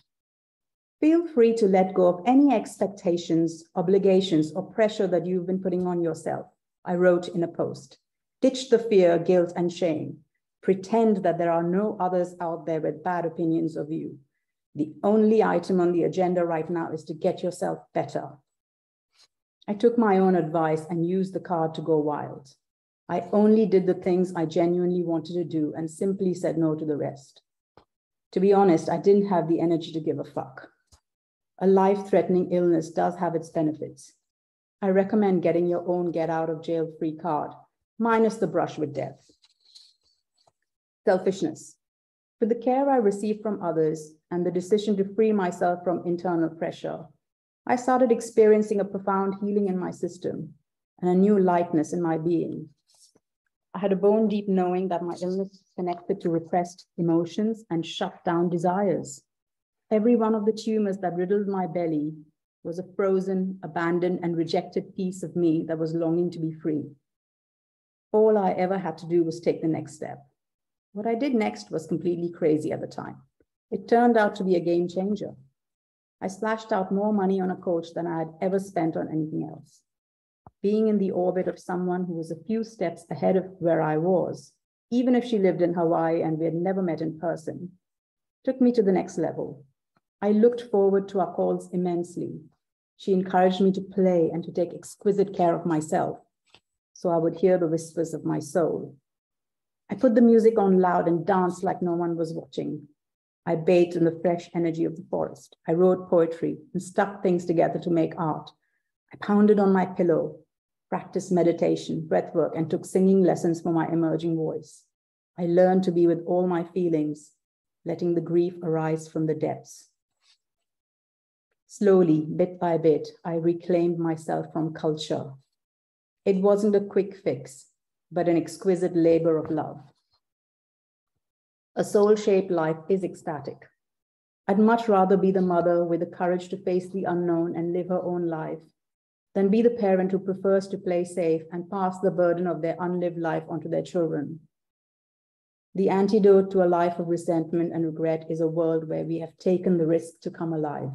Feel free to let go of any expectations, obligations, or pressure that you've been putting on yourself. I wrote in a post. Ditch the fear, guilt, and shame. Pretend that there are no others out there with bad opinions of you. The only item on the agenda right now is to get yourself better. I took my own advice and used the card to go wild. I only did the things I genuinely wanted to do and simply said no to the rest. To be honest, I didn't have the energy to give a fuck. A life-threatening illness does have its benefits. I recommend getting your own get out of jail free card, minus the brush with death. Selfishness. With the care I received from others and the decision to free myself from internal pressure, I started experiencing a profound healing in my system and a new lightness in my being. I had a bone-deep knowing that my illness was connected to repressed emotions and shut down desires. Every one of the tumors that riddled my belly was a frozen, abandoned, and rejected piece of me that was longing to be free. All I ever had to do was take the next step. What I did next was completely crazy at the time. It turned out to be a game changer. I splashed out more money on a coach than I had ever spent on anything else. Being in the orbit of someone who was a few steps ahead of where I was, even if she lived in Hawaii and we had never met in person, took me to the next level. I looked forward to our calls immensely. She encouraged me to play and to take exquisite care of myself, so I would hear the whispers of my soul. I put the music on loud and danced like no one was watching. I bathed in the fresh energy of the forest. I wrote poetry and stuck things together to make art. I pounded on my pillow, practiced meditation, breathwork, and took singing lessons for my emerging voice. I learned to be with all my feelings, letting the grief arise from the depths. Slowly, bit by bit, I reclaimed myself from culture. It wasn't a quick fix, but an exquisite labor of love. A soul-shaped life is ecstatic. I'd much rather be the mother with the courage to face the unknown and live her own life than be the parent who prefers to play safe and pass the burden of their unlived life onto their children. The antidote to a life of resentment and regret is a world where we have taken the risk to come alive.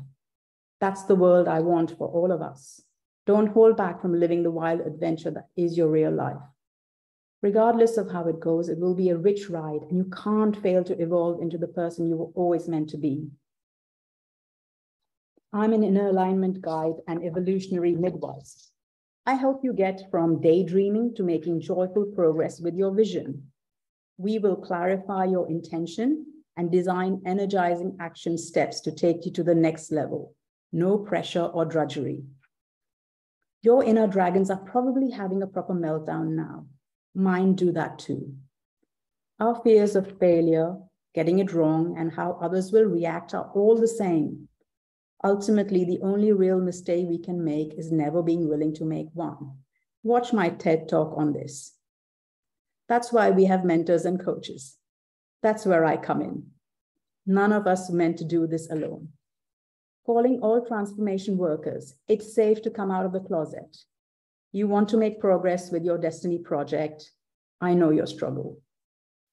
That's the world I want for all of us. Don't hold back from living the wild adventure that is your real life. Regardless of how it goes, it will be a rich ride, and you can't fail to evolve into the person you were always meant to be. I'm an inner alignment guide and evolutionary midwife. I help you get from daydreaming to making joyful progress with your vision. We will clarify your intention and design energizing action steps to take you to the next level. No pressure or drudgery. Your inner dragons are probably having a proper meltdown now. Mine do that too. Our fears of failure, getting it wrong, and how others will react are all the same. Ultimately, the only real mistake we can make is never being willing to make one. Watch my TED talk on this. That's why we have mentors and coaches. That's where I come in. None of us are meant to do this alone. calling all transformation workers. It's safe to come out of the closet. You want to make progress with your destiny project. I know your struggle.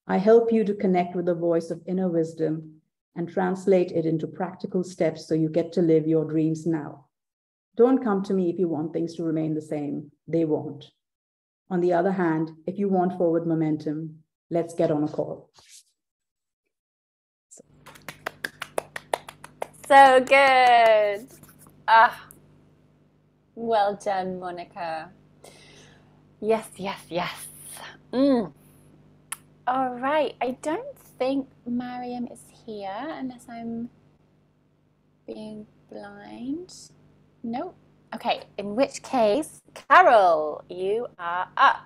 I help you to connect with the voice of inner wisdom and translate it into practical steps so you get to live your dreams now. Don't come to me if you want things to remain the same. They won't. On the other hand, if you want forward momentum, let's get on a call. So good. Ah, well done, Monica. Yes, yes, yes. All right. I don't think Mariam is here unless I'm being blind. Nope. Okay, in which case, Carol, you are up.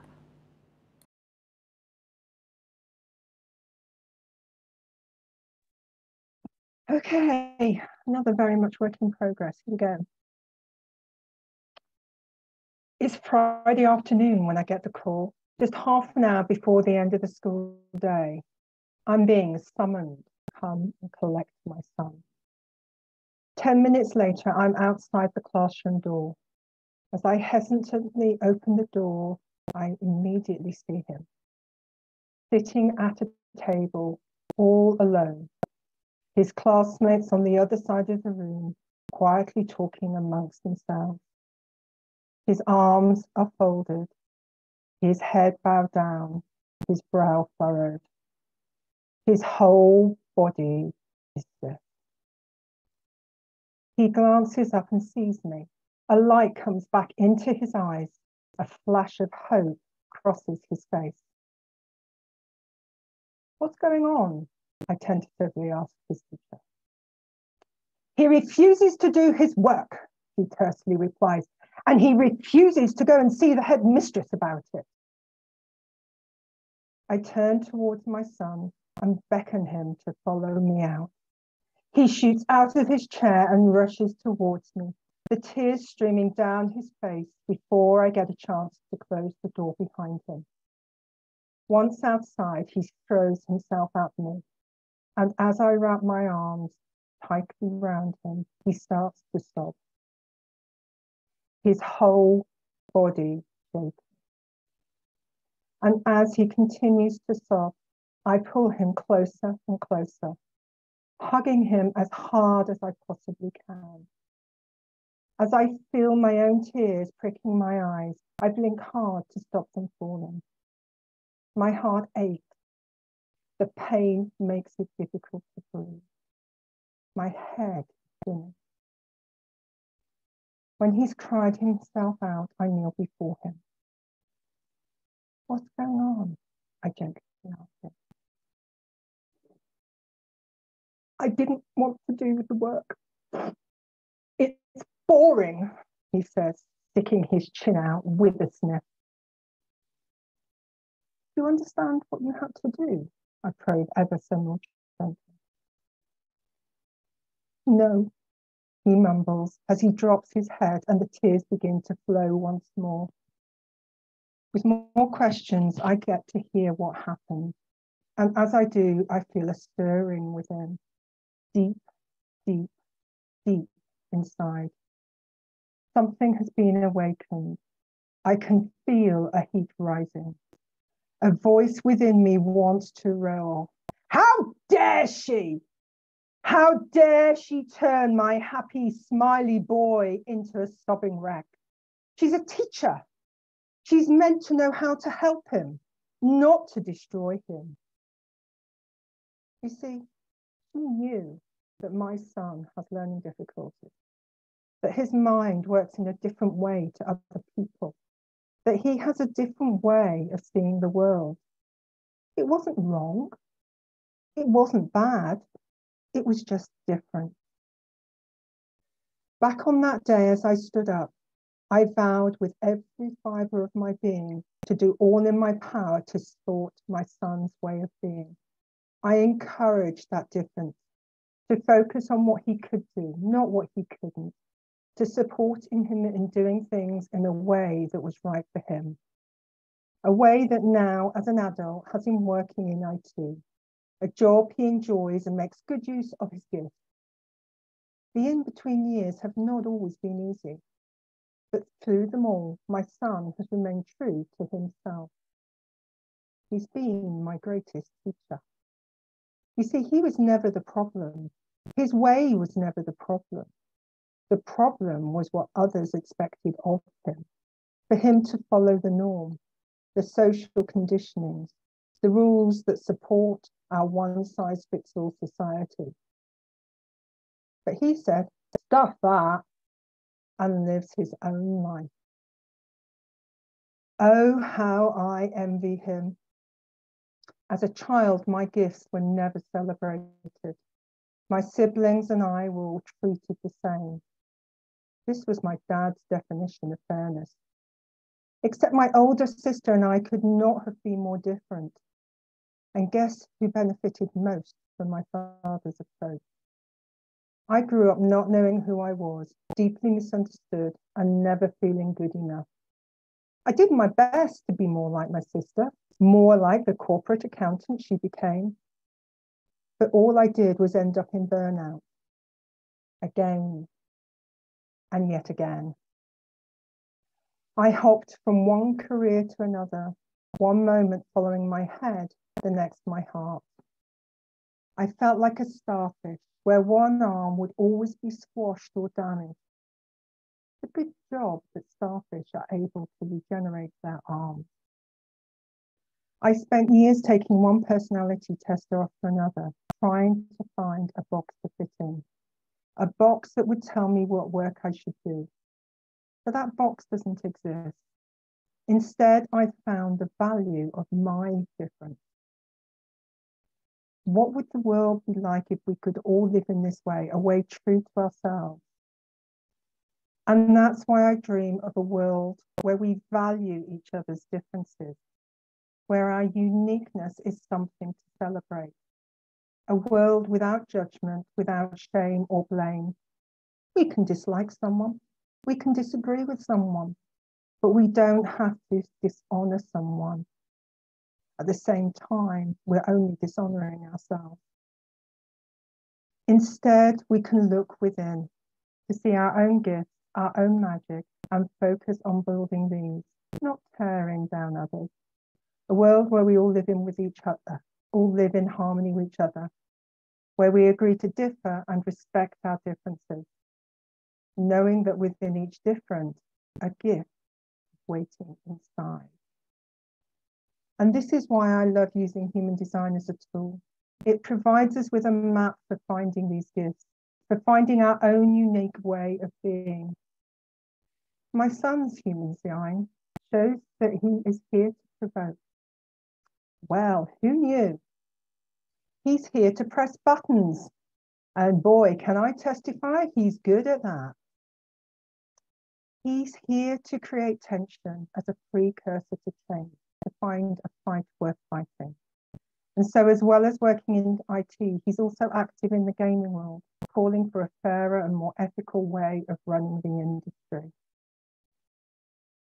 Okay, another very much work in progress. Here we go. It's Friday afternoon when I get the call, just half an hour before the end of the school day. I'm being summoned to come and collect my son. 10 minutes later, I'm outside the classroom door. As I hesitantly open the door, I immediately see him, sitting at a table, all alone. His classmates on the other side of the room, quietly talking amongst themselves. His arms are folded, his head bowed down, his brow furrowed. His whole body is stiff. He glances up and sees me. A light comes back into his eyes. A flash of hope crosses his face. What's going on? I tentatively ask his teacher. He refuses to do his work, he tersely replies, and he refuses to go and see the headmistress about it. I turn towards my son and beckon him to follow me out. He shoots out of his chair and rushes towards me, the tears streaming down his face before I get a chance to close the door behind him. Once outside, he throws himself at me, and as I wrap my arms tightly round him, he starts to sob. His whole body shakes. And as he continues to sob, I pull him closer and closer, hugging him as hard as I possibly can. As I feel my own tears pricking my eyes, I blink hard to stop them falling. My heart aches. The pain makes it difficult to breathe. My head is spinning. When he's cried himself out, I kneel before him. What's going on? I gently ask him. I didn't want to do the work. It's boring, he says, sticking his chin out with a sniff. Do you understand what you had to do? I probe ever so much gently. No, he mumbles as he drops his head and the tears begin to flow once more. With more questions, I get to hear what happened. And as I do, I feel a stirring within, deep, deep, deep inside. Something has been awakened. I can feel a heat rising. A voice within me wants to roar. How dare she? How dare she turn my happy, smiley boy into a sobbing wreck? She's a teacher. She's meant to know how to help him, not to destroy him. You see, she knew that my son has learning difficulties, that his mind works in a different way to other people, that he has a different way of seeing the world. It wasn't wrong. It wasn't bad. It was just different. Back on that day, as I stood up, I vowed with every fibre of my being to do all in my power to support my son's way of being. I encouraged that difference, to focus on what he could do, not what he couldn't, to support him in doing things in a way that was right for him. A way that now, as an adult, has him working in IT, a job he enjoys and makes good use of his gifts. The in-between years have not always been easy, but through them all, my son has remained true to himself. He's been my greatest teacher. You see, he was never the problem. His way was never the problem. The problem was what others expected of him, for him to follow the norm, the social conditionings, the rules that support our one-size-fits-all society. But he said, stuff that, and lives his own life. Oh, how I envy him. As a child, my gifts were never celebrated. My siblings and I were all treated the same. This was my dad's definition of fairness. Except my older sister and I could not have been more different. And guess who benefited most from my father's approach? I grew up not knowing who I was, deeply misunderstood, and never feeling good enough. I did my best to be more like my sister, more like the corporate accountant she became. But all I did was end up in burnout. Again, and yet again. I hopped from one career to another, one moment following my head, the next my heart. I felt like a starfish, where one arm would always be squashed or damaged. It's a good job that starfish are able to regenerate their arms. I spent years taking one personality tester after another, trying to find a box to fit in, a box that would tell me what work I should do. But that box doesn't exist. Instead, I found the value of my difference. What would the world be like if we could all live in this way, a way true to ourselves? And that's why I dream of a world where we value each other's differences, where our uniqueness is something to celebrate. A world without judgment, without shame or blame. We can dislike someone, we can disagree with someone, but we don't have to dishonor someone. At the same time, we're only dishonoring ourselves. Instead, we can look within to see our own gifts, our own magic, and focus on building these, not tearing down others. A world where we all live in with each other, all live in harmony with each other, where we agree to differ and respect our differences, knowing that within each difference, a gift is waiting inside. And this is why I love using human design as a tool. It provides us with a map for finding these gifts, for finding our own unique way of being. My son's human design shows that he is here to provoke. Well, who knew? He's here to press buttons. And boy, can I testify, he's good at that. He's here to create tension as a precursor to change, to find a fight worth fighting. And so as well as working in IT, he's also active in the gaming world, calling for a fairer and more ethical way of running the industry.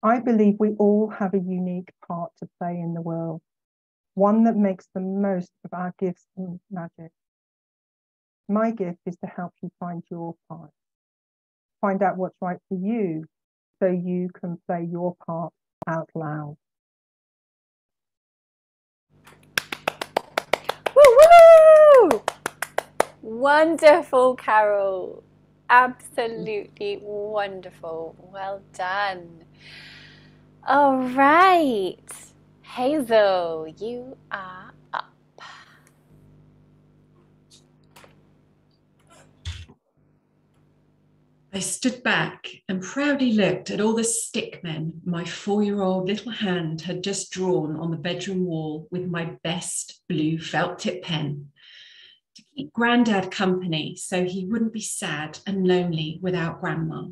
I believe we all have a unique part to play in the world, one that makes the most of our gifts and magic. My gift is to help you find your part, find out what's right for you, so you can play your part out loud. Woo woo! Wonderful, Carol. Absolutely wonderful. Well done. All right. Hazel, you are up. I stood back and proudly looked at all the stickmen my 4-year-old little hand had just drawn on the bedroom wall with my best blue felt tip pen to keep Grandad company so he wouldn't be sad and lonely without Grandma.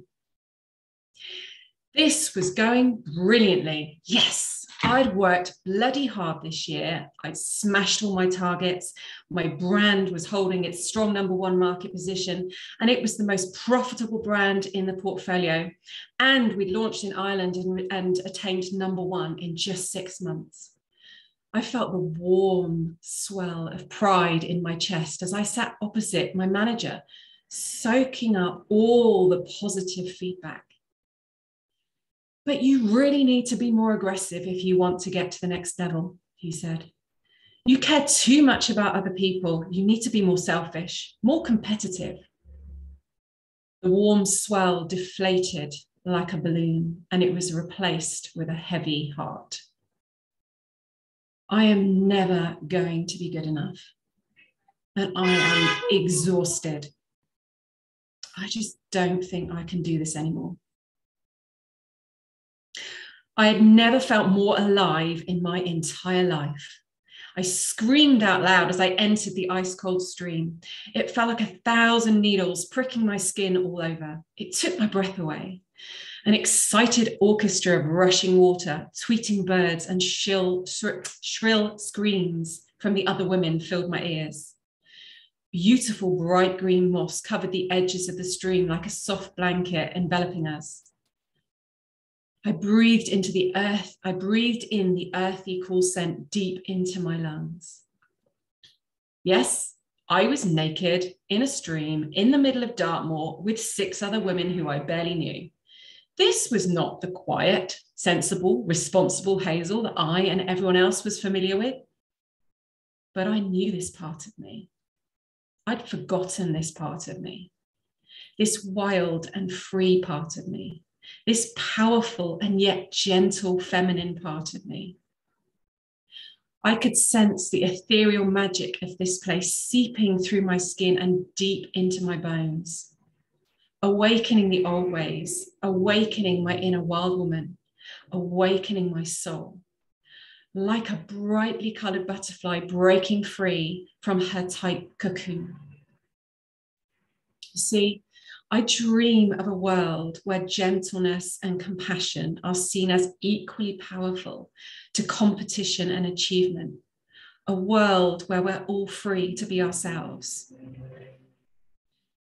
This was going brilliantly. Yes, I'd worked bloody hard this year. I'd smashed all my targets. My brand was holding its strong #1 market position, and it was the most profitable brand in the portfolio. And we'd launched in Ireland and attained #1 in just 6 months. I felt the warm swell of pride in my chest as I sat opposite my manager, soaking up all the positive feedback. But you really need to be more aggressive if you want to get to the next level, he said. You care too much about other people. You need to be more selfish, more competitive. The warm swell deflated like a balloon, and it was replaced with a heavy heart. I am never going to be good enough, and I am exhausted. I just don't think I can do this anymore. I had never felt more alive in my entire life. I screamed out loud as I entered the ice-cold stream. It felt like 1,000 needles pricking my skin all over. It took my breath away. An excited orchestra of rushing water, tweeting birds, and shrill screams from the other women filled my ears. Beautiful bright green moss covered the edges of the stream like a soft blanket enveloping us. I breathed in the earthy, cool scent deep into my lungs. Yes, I was naked in a stream in the middle of Dartmoor with 6 other women who I barely knew. This was not the quiet, sensible, responsible Hazel that I and everyone else was familiar with. But I knew this part of me. I'd forgotten this part of me, this wild and free part of me. This powerful and yet gentle feminine part of me. I could sense the ethereal magic of this place seeping through my skin and deep into my bones, awakening the old ways, awakening my inner wild woman, awakening my soul, like a brightly colored butterfly breaking free from her tight cocoon. You see, I dream of a world where gentleness and compassion are seen as equally powerful to competition and achievement. A world where we're all free to be ourselves.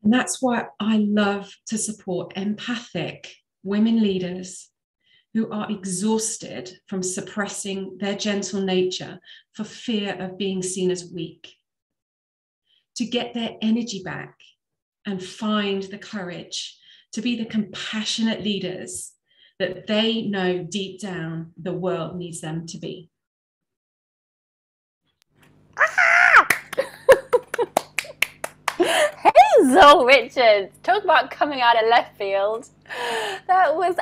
And that's why I love to support empathic women leaders who are exhausted from suppressing their gentle nature for fear of being seen as weak. To get their energy back and find the courage to be the compassionate leaders that they know deep down the world needs them to be. Hazel Richards, talk about coming out of left field. That was,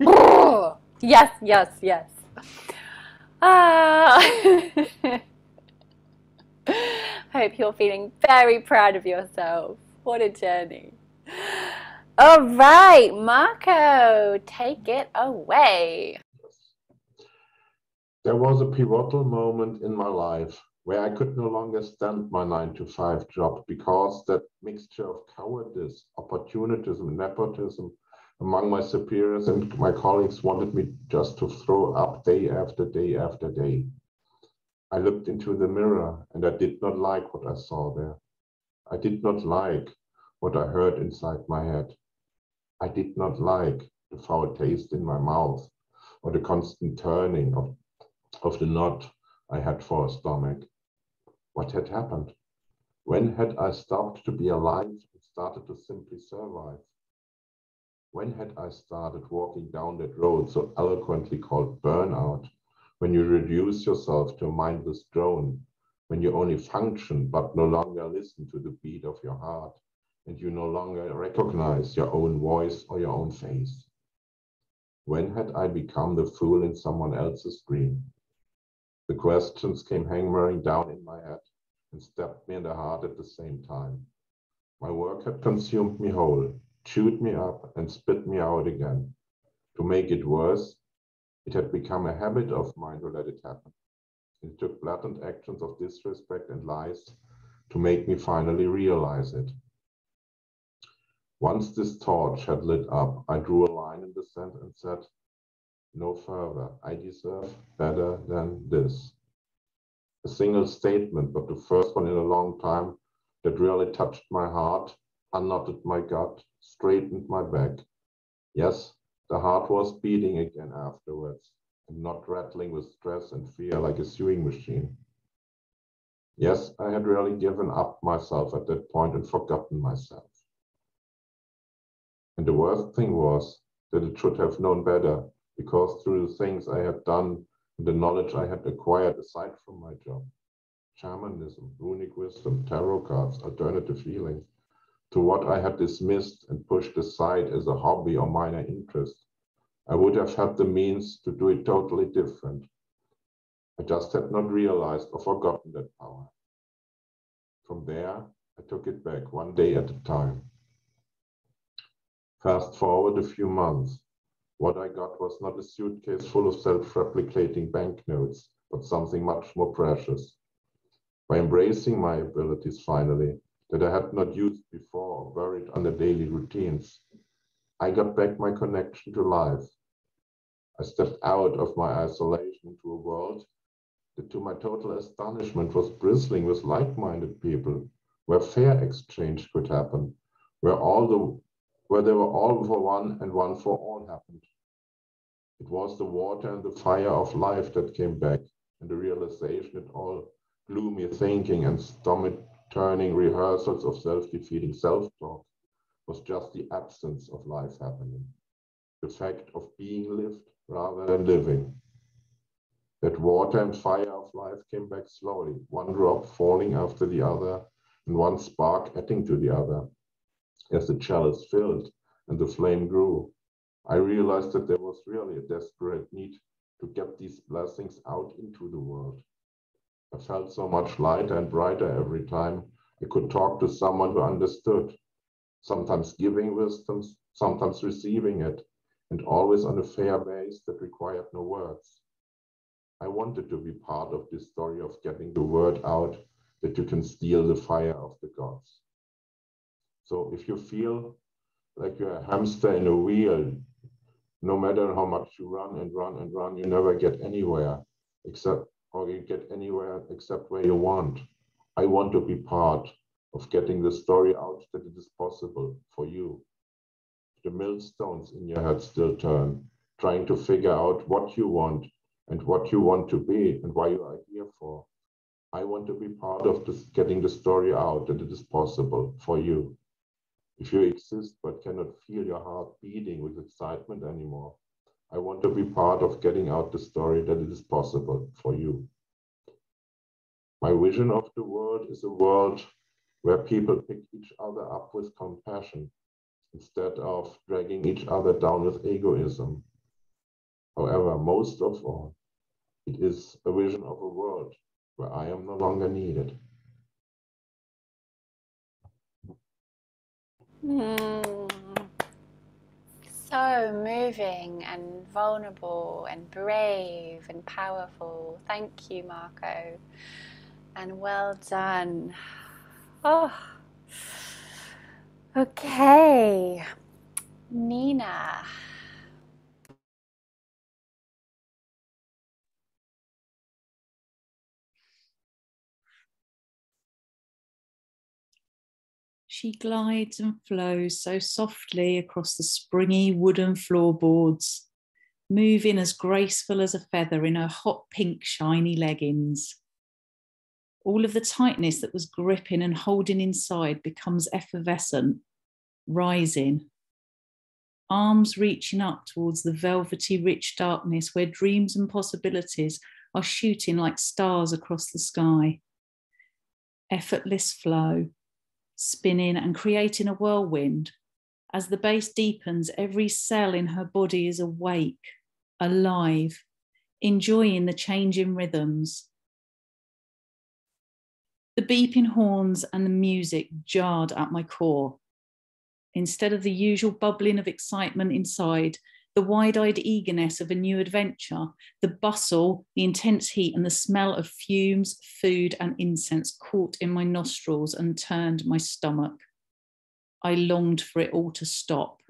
oh, yes, yes, yes. Hope you're feeling very proud of yourself. What a journey. All right, Marco, take it away. There was a pivotal moment in my life where I could no longer stand my 9-to-5 job because that mixture of cowardice, opportunism, and nepotism among my superiors and my colleagues wanted me just to throw up day after day after day. I looked into the mirror and I did not like what I saw there. I did not like what I heard inside my head. I did not like the foul taste in my mouth or the constant turning of the knot I had for a stomach. What had happened? When had I stopped to be alive and started to simply survive? When had I started walking down that road so eloquently called burnout? When you reduce yourself to a mindless drone, when you only function but no longer listen to the beat of your heart, and you no longer recognize your own voice or your own face. When had I become the fool in someone else's dream? The questions came hammering down in my head and stabbed me in the heart at the same time. My work had consumed me whole, chewed me up and spit me out again. To make it worse, it had become a habit of mine to let it happen. It took blatant actions of disrespect and lies to make me finally realize it. Once this torch had lit up, I drew a line in the sand and said, no further. I deserve better than this. A single statement, but the first one in a long time that really touched my heart, unknotted my gut, straightened my back. Yes, the heart was beating again afterwards, and not rattling with stress and fear like a sewing machine. Yes, I had really given up myself at that point and forgotten myself. And the worst thing was that it should have known better, because through the things I had done and the knowledge I had acquired aside from my job, shamanism, runic wisdom, tarot cards, alternative healing, to what I had dismissed and pushed aside as a hobby or minor interest, I would have had the means to do it totally different. I just had not realized or forgotten that power. From there, I took it back one day at a time. Fast forward a few months. What I got was not a suitcase full of self-replicating banknotes, but something much more precious. By embracing my abilities finally, that I had not used before or buried under daily routines, I got back my connection to life. I stepped out of my isolation into a world that, to my total astonishment, was bristling with like-minded people, where fair exchange could happen, where they were all for one and one for all happened. It was the water and the fire of life that came back, and the realization that all gloomy thinking and stomach-turning rehearsals of self-defeating self-talk was just the absence of life happening, the fact of being lived rather than living. That water and fire of life came back slowly, one drop falling after the other, and one spark adding to the other. As the chalice filled and the flame grew, I realized that there was really a desperate need to get these blessings out into the world. I felt so much lighter and brighter every time I could talk to someone who understood, sometimes giving wisdom, sometimes receiving it, and always on a fair base that required no words. I wanted to be part of this story of getting the word out that you can steal the fire of the gods. So if you feel like you're a hamster in a wheel, no matter how much you run and run and run, you never get anywhere except where you want. I want to be part of getting the story out that it is possible for you. The millstones in your head still turn, trying to figure out what you want and what you want to be and why you are here for. I want to be part of this, getting the story out that it is possible for you. If you exist but cannot feel your heart beating with excitement anymore, I want to be part of getting out the story that it is possible for you. My vision of the world is a world where people pick each other up with compassion instead of dragging each other down with egoism. However, most of all, it is a vision of a world where I am no longer needed. So moving and vulnerable and brave and powerful. Thank you, Marco. And well done. Oh, okay. Nina. She glides and flows so softly across the springy wooden floorboards, moving as graceful as a feather in her hot pink shiny leggings. All of the tightness that was gripping and holding inside becomes effervescent, rising. Arms reaching up towards the velvety rich darkness where dreams and possibilities are shooting like stars across the sky. Effortless flow, spinning and creating a whirlwind. As the bass deepens, every cell in her body is awake, alive, enjoying the changing rhythms. The beeping horns and the music jarred at my core. Instead of the usual bubbling of excitement inside, the wide-eyed eagerness of a new adventure, the bustle, the intense heat, and the smell of fumes, food, and incense caught in my nostrils and turned my stomach. I longed for it all to stop.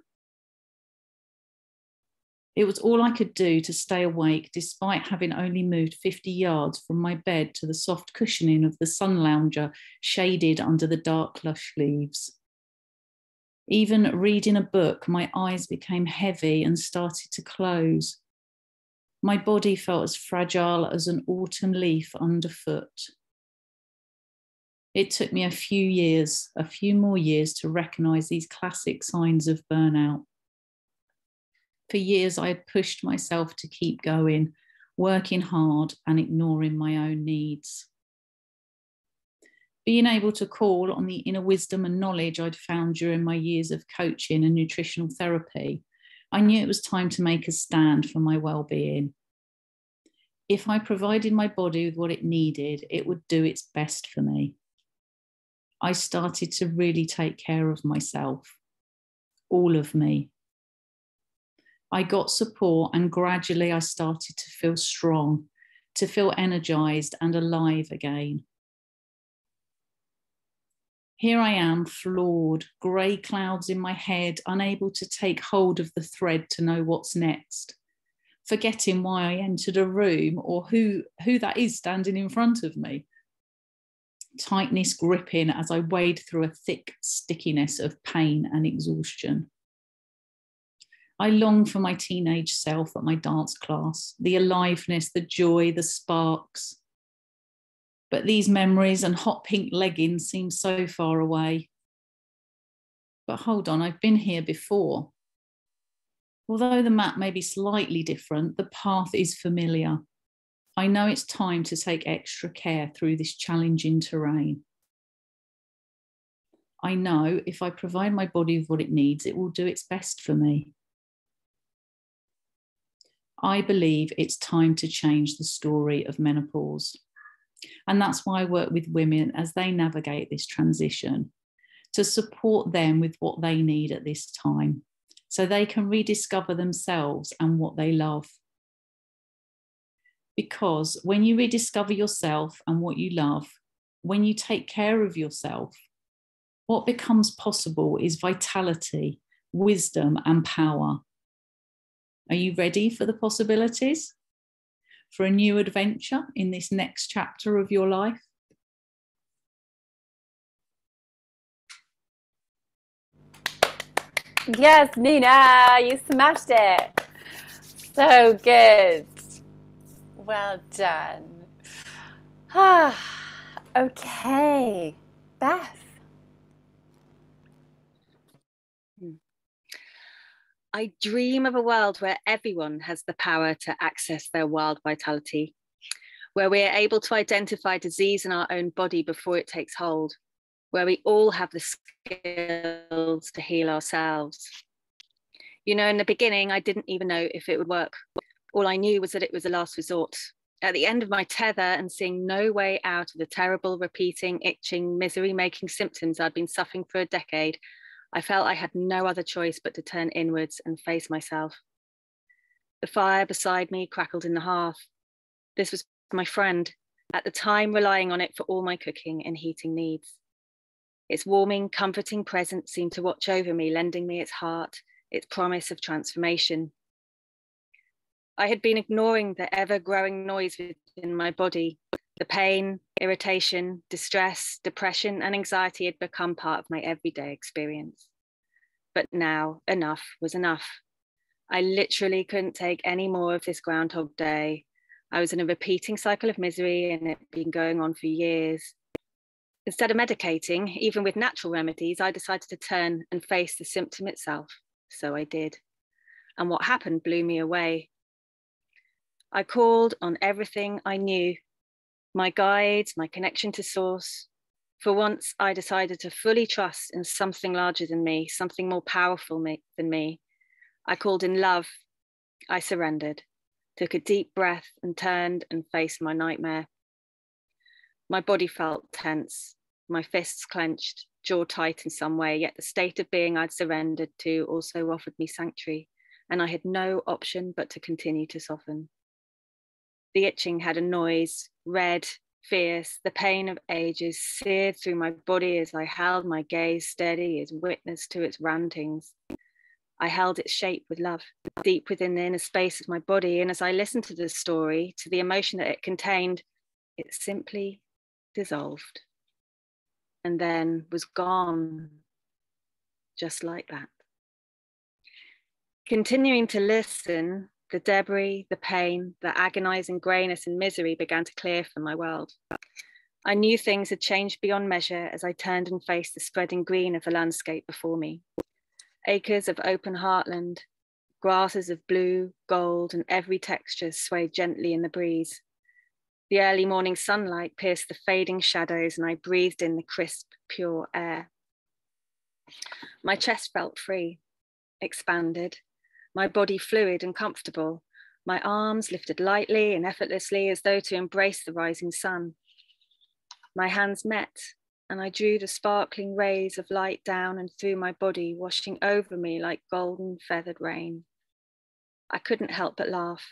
It was all I could do to stay awake, despite having only moved 50 yards from my bed to the soft cushioning of the sun lounger shaded under the dark lush leaves. Even reading a book, my eyes became heavy and started to close. My body felt as fragile as an autumn leaf underfoot. It took me a few more years to recognize these classic signs of burnout. For years, I had pushed myself to keep going, working hard and ignoring my own needs. Being able to call on the inner wisdom and knowledge I'd found during my years of coaching and nutritional therapy, I knew it was time to make a stand for my well-being. If I provided my body with what it needed, it would do its best for me. I started to really take care of myself, all of me. I got support, and gradually I started to feel strong, to feel energized and alive again. Here I am, flawed, grey clouds in my head, unable to take hold of the thread to know what's next, forgetting why I entered a room or who that is standing in front of me. Tightness gripping as I wade through a thick stickiness of pain and exhaustion. I long for my teenage self at my dance class, the aliveness, the joy, the sparks. But these memories and hot pink leggings seem so far away. But hold on, I've been here before. Although the map may be slightly different, the path is familiar. I know it's time to take extra care through this challenging terrain. I know if I provide my body with what it needs, it will do its best for me. I believe it's time to change the story of menopause. And that's why I work with women as they navigate this transition, to support them with what they need at this time, so they can rediscover themselves and what they love. Because when you rediscover yourself and what you love, when you take care of yourself, what becomes possible is vitality, wisdom, and power. Are you ready for the possibilities? For a new adventure in this next chapter of your life? Yes, Nina, you smashed it. So good. Well done. Okay, Beth. I dream of a world where everyone has the power to access their wild vitality, where we are able to identify disease in our own body before it takes hold, where we all have the skills to heal ourselves. You know, in the beginning, I didn't even know if it would work. All I knew was that it was a last resort. At the end of my tether and seeing no way out of the terrible, repeating, itching, misery-making symptoms I'd been suffering for a decade, I felt I had no other choice but to turn inwards and face myself. The fire beside me crackled in the hearth. This was my friend, at the time relying on it for all my cooking and heating needs. Its warming, comforting presence seemed to watch over me, lending me its heart, its promise of transformation. I had been ignoring the ever-growing noise within my body. The pain, irritation, distress, depression, and anxiety had become part of my everyday experience. But now, enough was enough. I literally couldn't take any more of this Groundhog Day. I was in a repeating cycle of misery, and it had been going on for years. Instead of medicating, even with natural remedies, I decided to turn and face the symptom itself. So I did. And what happened blew me away. I called on everything I knew, my guides, my connection to source. For once, I decided to fully trust in something larger than me, something more powerful than me. I called in love. I surrendered, took a deep breath and turned and faced my nightmare. My body felt tense, my fists clenched, jaw tight in some way, yet the state of being I'd surrendered to also offered me sanctuary, and I had no option but to continue to soften. The itching had a noise, red, fierce, the pain of ages seared through my body as I held my gaze steady as witness to its rantings. I held its shape with love, deep within the inner space of my body, and as I listened to the story, to the emotion that it contained, it simply dissolved and then was gone, just like that. Continuing to listen, the debris, the pain, the agonizing greyness and misery began to clear from my world. I knew things had changed beyond measure as I turned and faced the spreading green of the landscape before me. Acres of open heartland, grasses of blue, gold, and every texture swayed gently in the breeze. The early morning sunlight pierced the fading shadows and I breathed in the crisp, pure air. My chest felt free, expanded, my body fluid and comfortable, my arms lifted lightly and effortlessly as though to embrace the rising sun. My hands met and I drew the sparkling rays of light down and through my body, washing over me like golden feathered rain. I couldn't help but laugh.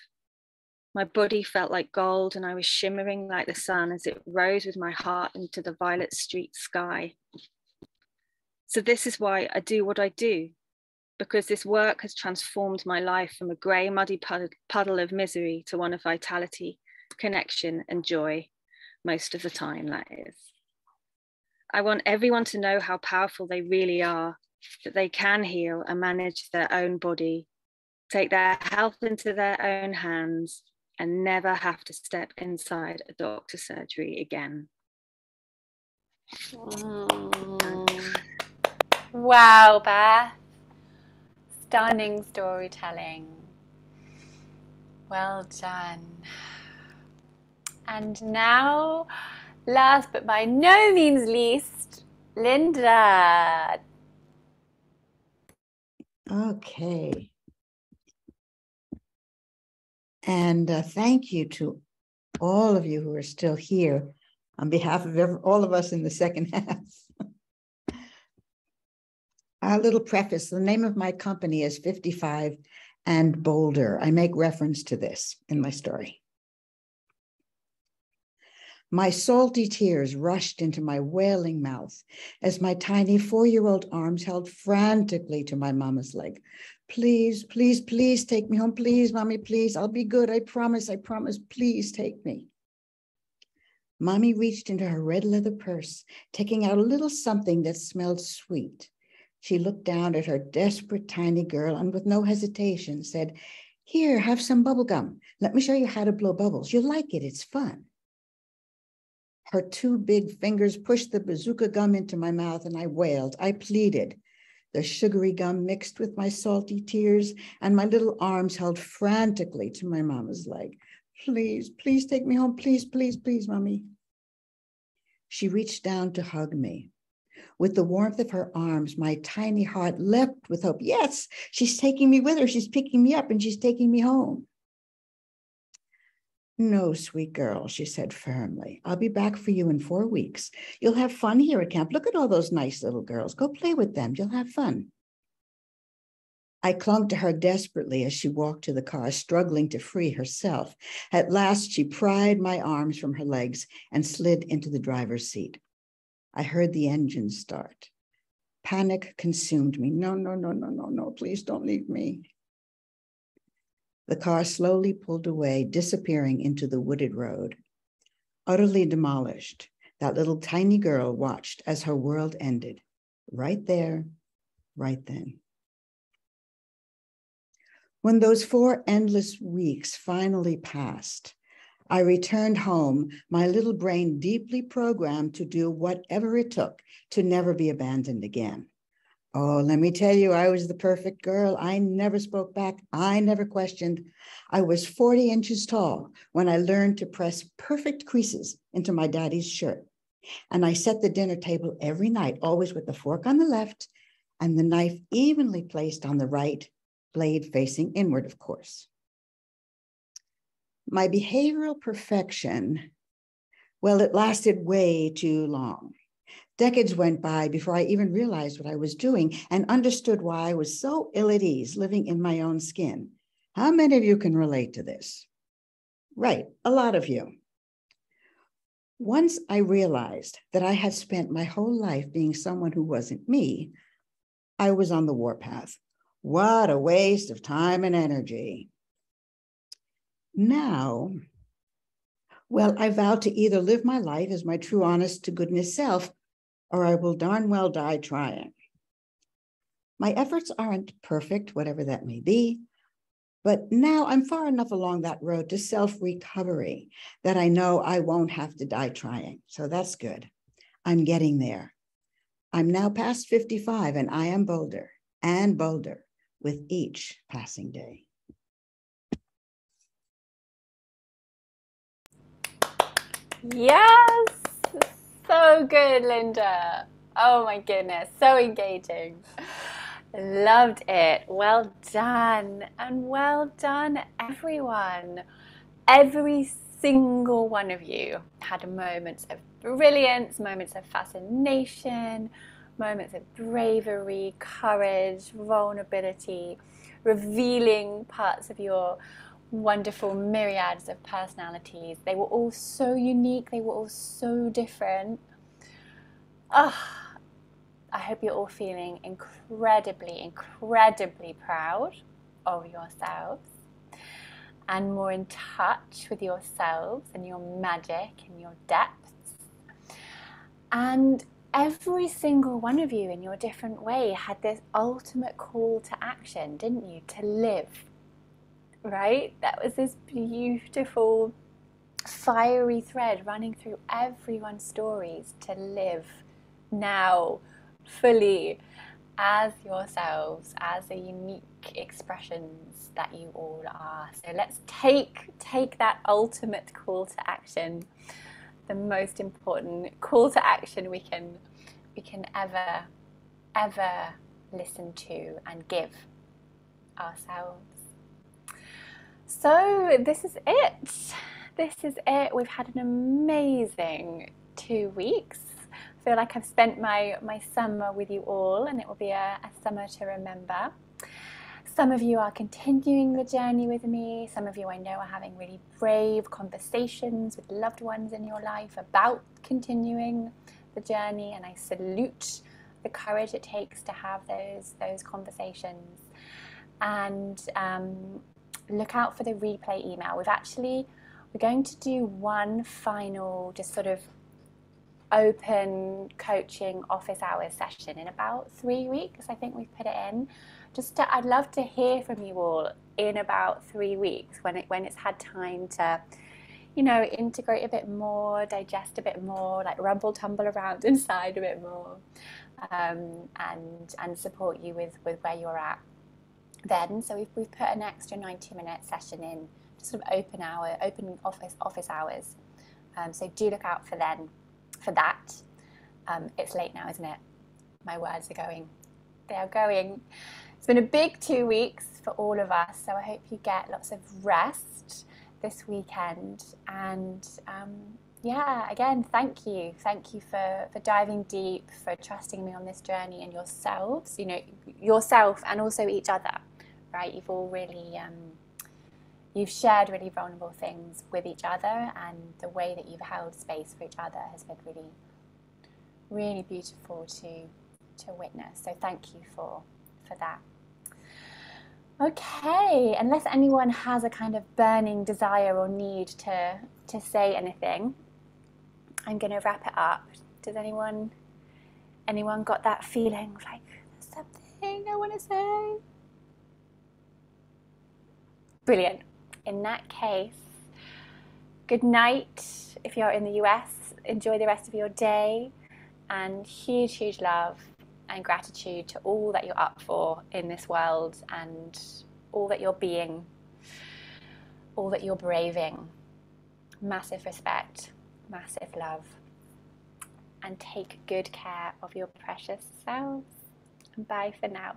My body felt like gold and I was shimmering like the sun as it rose with my heart into the violet street sky. So this is why I do what I do, because this work has transformed my life from a grey, muddy puddle of misery to one of vitality, connection, and joy, most of the time, that is. I want everyone to know how powerful they really are, that they can heal and manage their own body, take their health into their own hands, and never have to step inside a doctor's surgery again. Wow, Beth. Stunning storytelling. Well done. And now, last but by no means least, Linda. Okay. And thank you to all of you who are still here on behalf of all of us in the second half. A little preface, the name of my company is 55 and Bolder. I make reference to this in my story. My salty tears rushed into my wailing mouth as my tiny 4-year-old arms held frantically to my mama's leg. Please, please, please take me home. Please, mommy, please. I'll be good. I promise, please take me. Mommy reached into her red leather purse, taking out a little something that smelled sweet. She looked down at her desperate tiny girl and with no hesitation said, "Here, have some bubble gum. Let me show you how to blow bubbles. You'll like it. It's fun." Her 2 big fingers pushed the bazooka gum into my mouth and I wailed. I pleaded. The sugary gum mixed with my salty tears and my little arms held frantically to my mama's leg. Please, please take me home. Please, please, please, mommy. She reached down to hug me. With the warmth of her arms, my tiny heart leapt with hope. Yes, she's taking me with her. She's picking me up and she's taking me home. No, sweet girl, she said firmly. I'll be back for you in 4 weeks. You'll have fun here at camp. Look at all those nice little girls. Go play with them. You'll have fun. I clung to her desperately as she walked to the car, struggling to free herself. At last, she pried my arms from her legs and slid into the driver's seat. I heard the engine start. Panic consumed me. No, no, no, no, no, no. Please don't leave me. The car slowly pulled away, disappearing into the wooded road. Utterly demolished, that little tiny girl watched as her world ended, right there, right then. When those 4 endless weeks finally passed, I returned home, my little brain deeply programmed to do whatever it took to never be abandoned again. Oh, let me tell you, I was the perfect girl. I never spoke back. I never questioned. I was 40 inches tall when I learned to press perfect creases into my daddy's shirt. And I set the dinner table every night, always with the fork on the left and the knife evenly placed on the right, blade facing inward, of course. My behavioral perfection, well, it lasted way too long. Decades went by before I even realized what I was doing and understood why I was so ill at ease living in my own skin. How many of you can relate to this? Right, a lot of you. Once I realized that I had spent my whole life being someone who wasn't me, I was on the warpath. What a waste of time and energy. Now, well, I vowed to either live my life as my true, honest to goodness self, or I will darn well die trying. My efforts aren't perfect, whatever that may be, But now I'm far enough along that road to self-recovery that I know I won't have to die trying. So that's good. I'm getting there. I'm now past 55 and I am bolder and bolder with each passing day. Yes, so good, Linda. Oh my goodness, so engaging. Loved it. Well done. And well done, everyone. Every single one of you had moments of brilliance, moments of fascination, moments of bravery, courage, vulnerability, revealing parts of your wonderful myriads of personalities. They were all so unique. They were all so different. Oh, I hope you're all feeling incredibly, incredibly proud of yourselves and more in touch with yourselves and your magic and your depths. And every single one of you in your different way had this ultimate call to action, didn't you? To live, right? That was this beautiful fiery thread running through everyone's stories, to live now fully as yourselves, as the unique expressions that you all are. So let's take that ultimate call to action, the most important call to action we can ever listen to and give ourselves. So this is it. This is it. We've had an amazing 2 weeks. I feel like I've spent my summer with you all, and it will be a summer to remember. Some of you are continuing the journey with me. Some of you I know are having really brave conversations with loved ones in your life about continuing the journey, and I salute the courage it takes to have those conversations. And look out for the replay email. We're going to do one final just sort of open coaching office hours session in about 3 weeks. I think we've put it in. I'd love to hear from you all in about 3 weeks when it's had time to, integrate a bit more, digest a bit more, like rumble tumble around inside a bit more, and support you with where you're at then. So we've put an extra 90-minute session in, just sort of open office hours. So do look out for that. It's late now, isn't it? My words are going. They are going. It's been a big 2 weeks for all of us, so I hope you get lots of rest this weekend. And again, thank you for diving deep, for trusting me on this journey, and yourselves, yourself and also each other, right? You've all really you've shared really vulnerable things with each other, and the way that you've held space for each other has been really, really beautiful to witness. So thank you for that. Okay, unless anyone has a kind of burning desire or need to say anything, I'm going to wrap it up. Does anyone got that feeling like there's something I want to say? Brilliant. In that case, good night if you're in the US. Enjoy the rest of your day, and huge, huge love and gratitude to all that you're up for in this world, and all that you're being, all that you're braving. Massive respect, massive love, and take good care of your precious selves. And bye for now.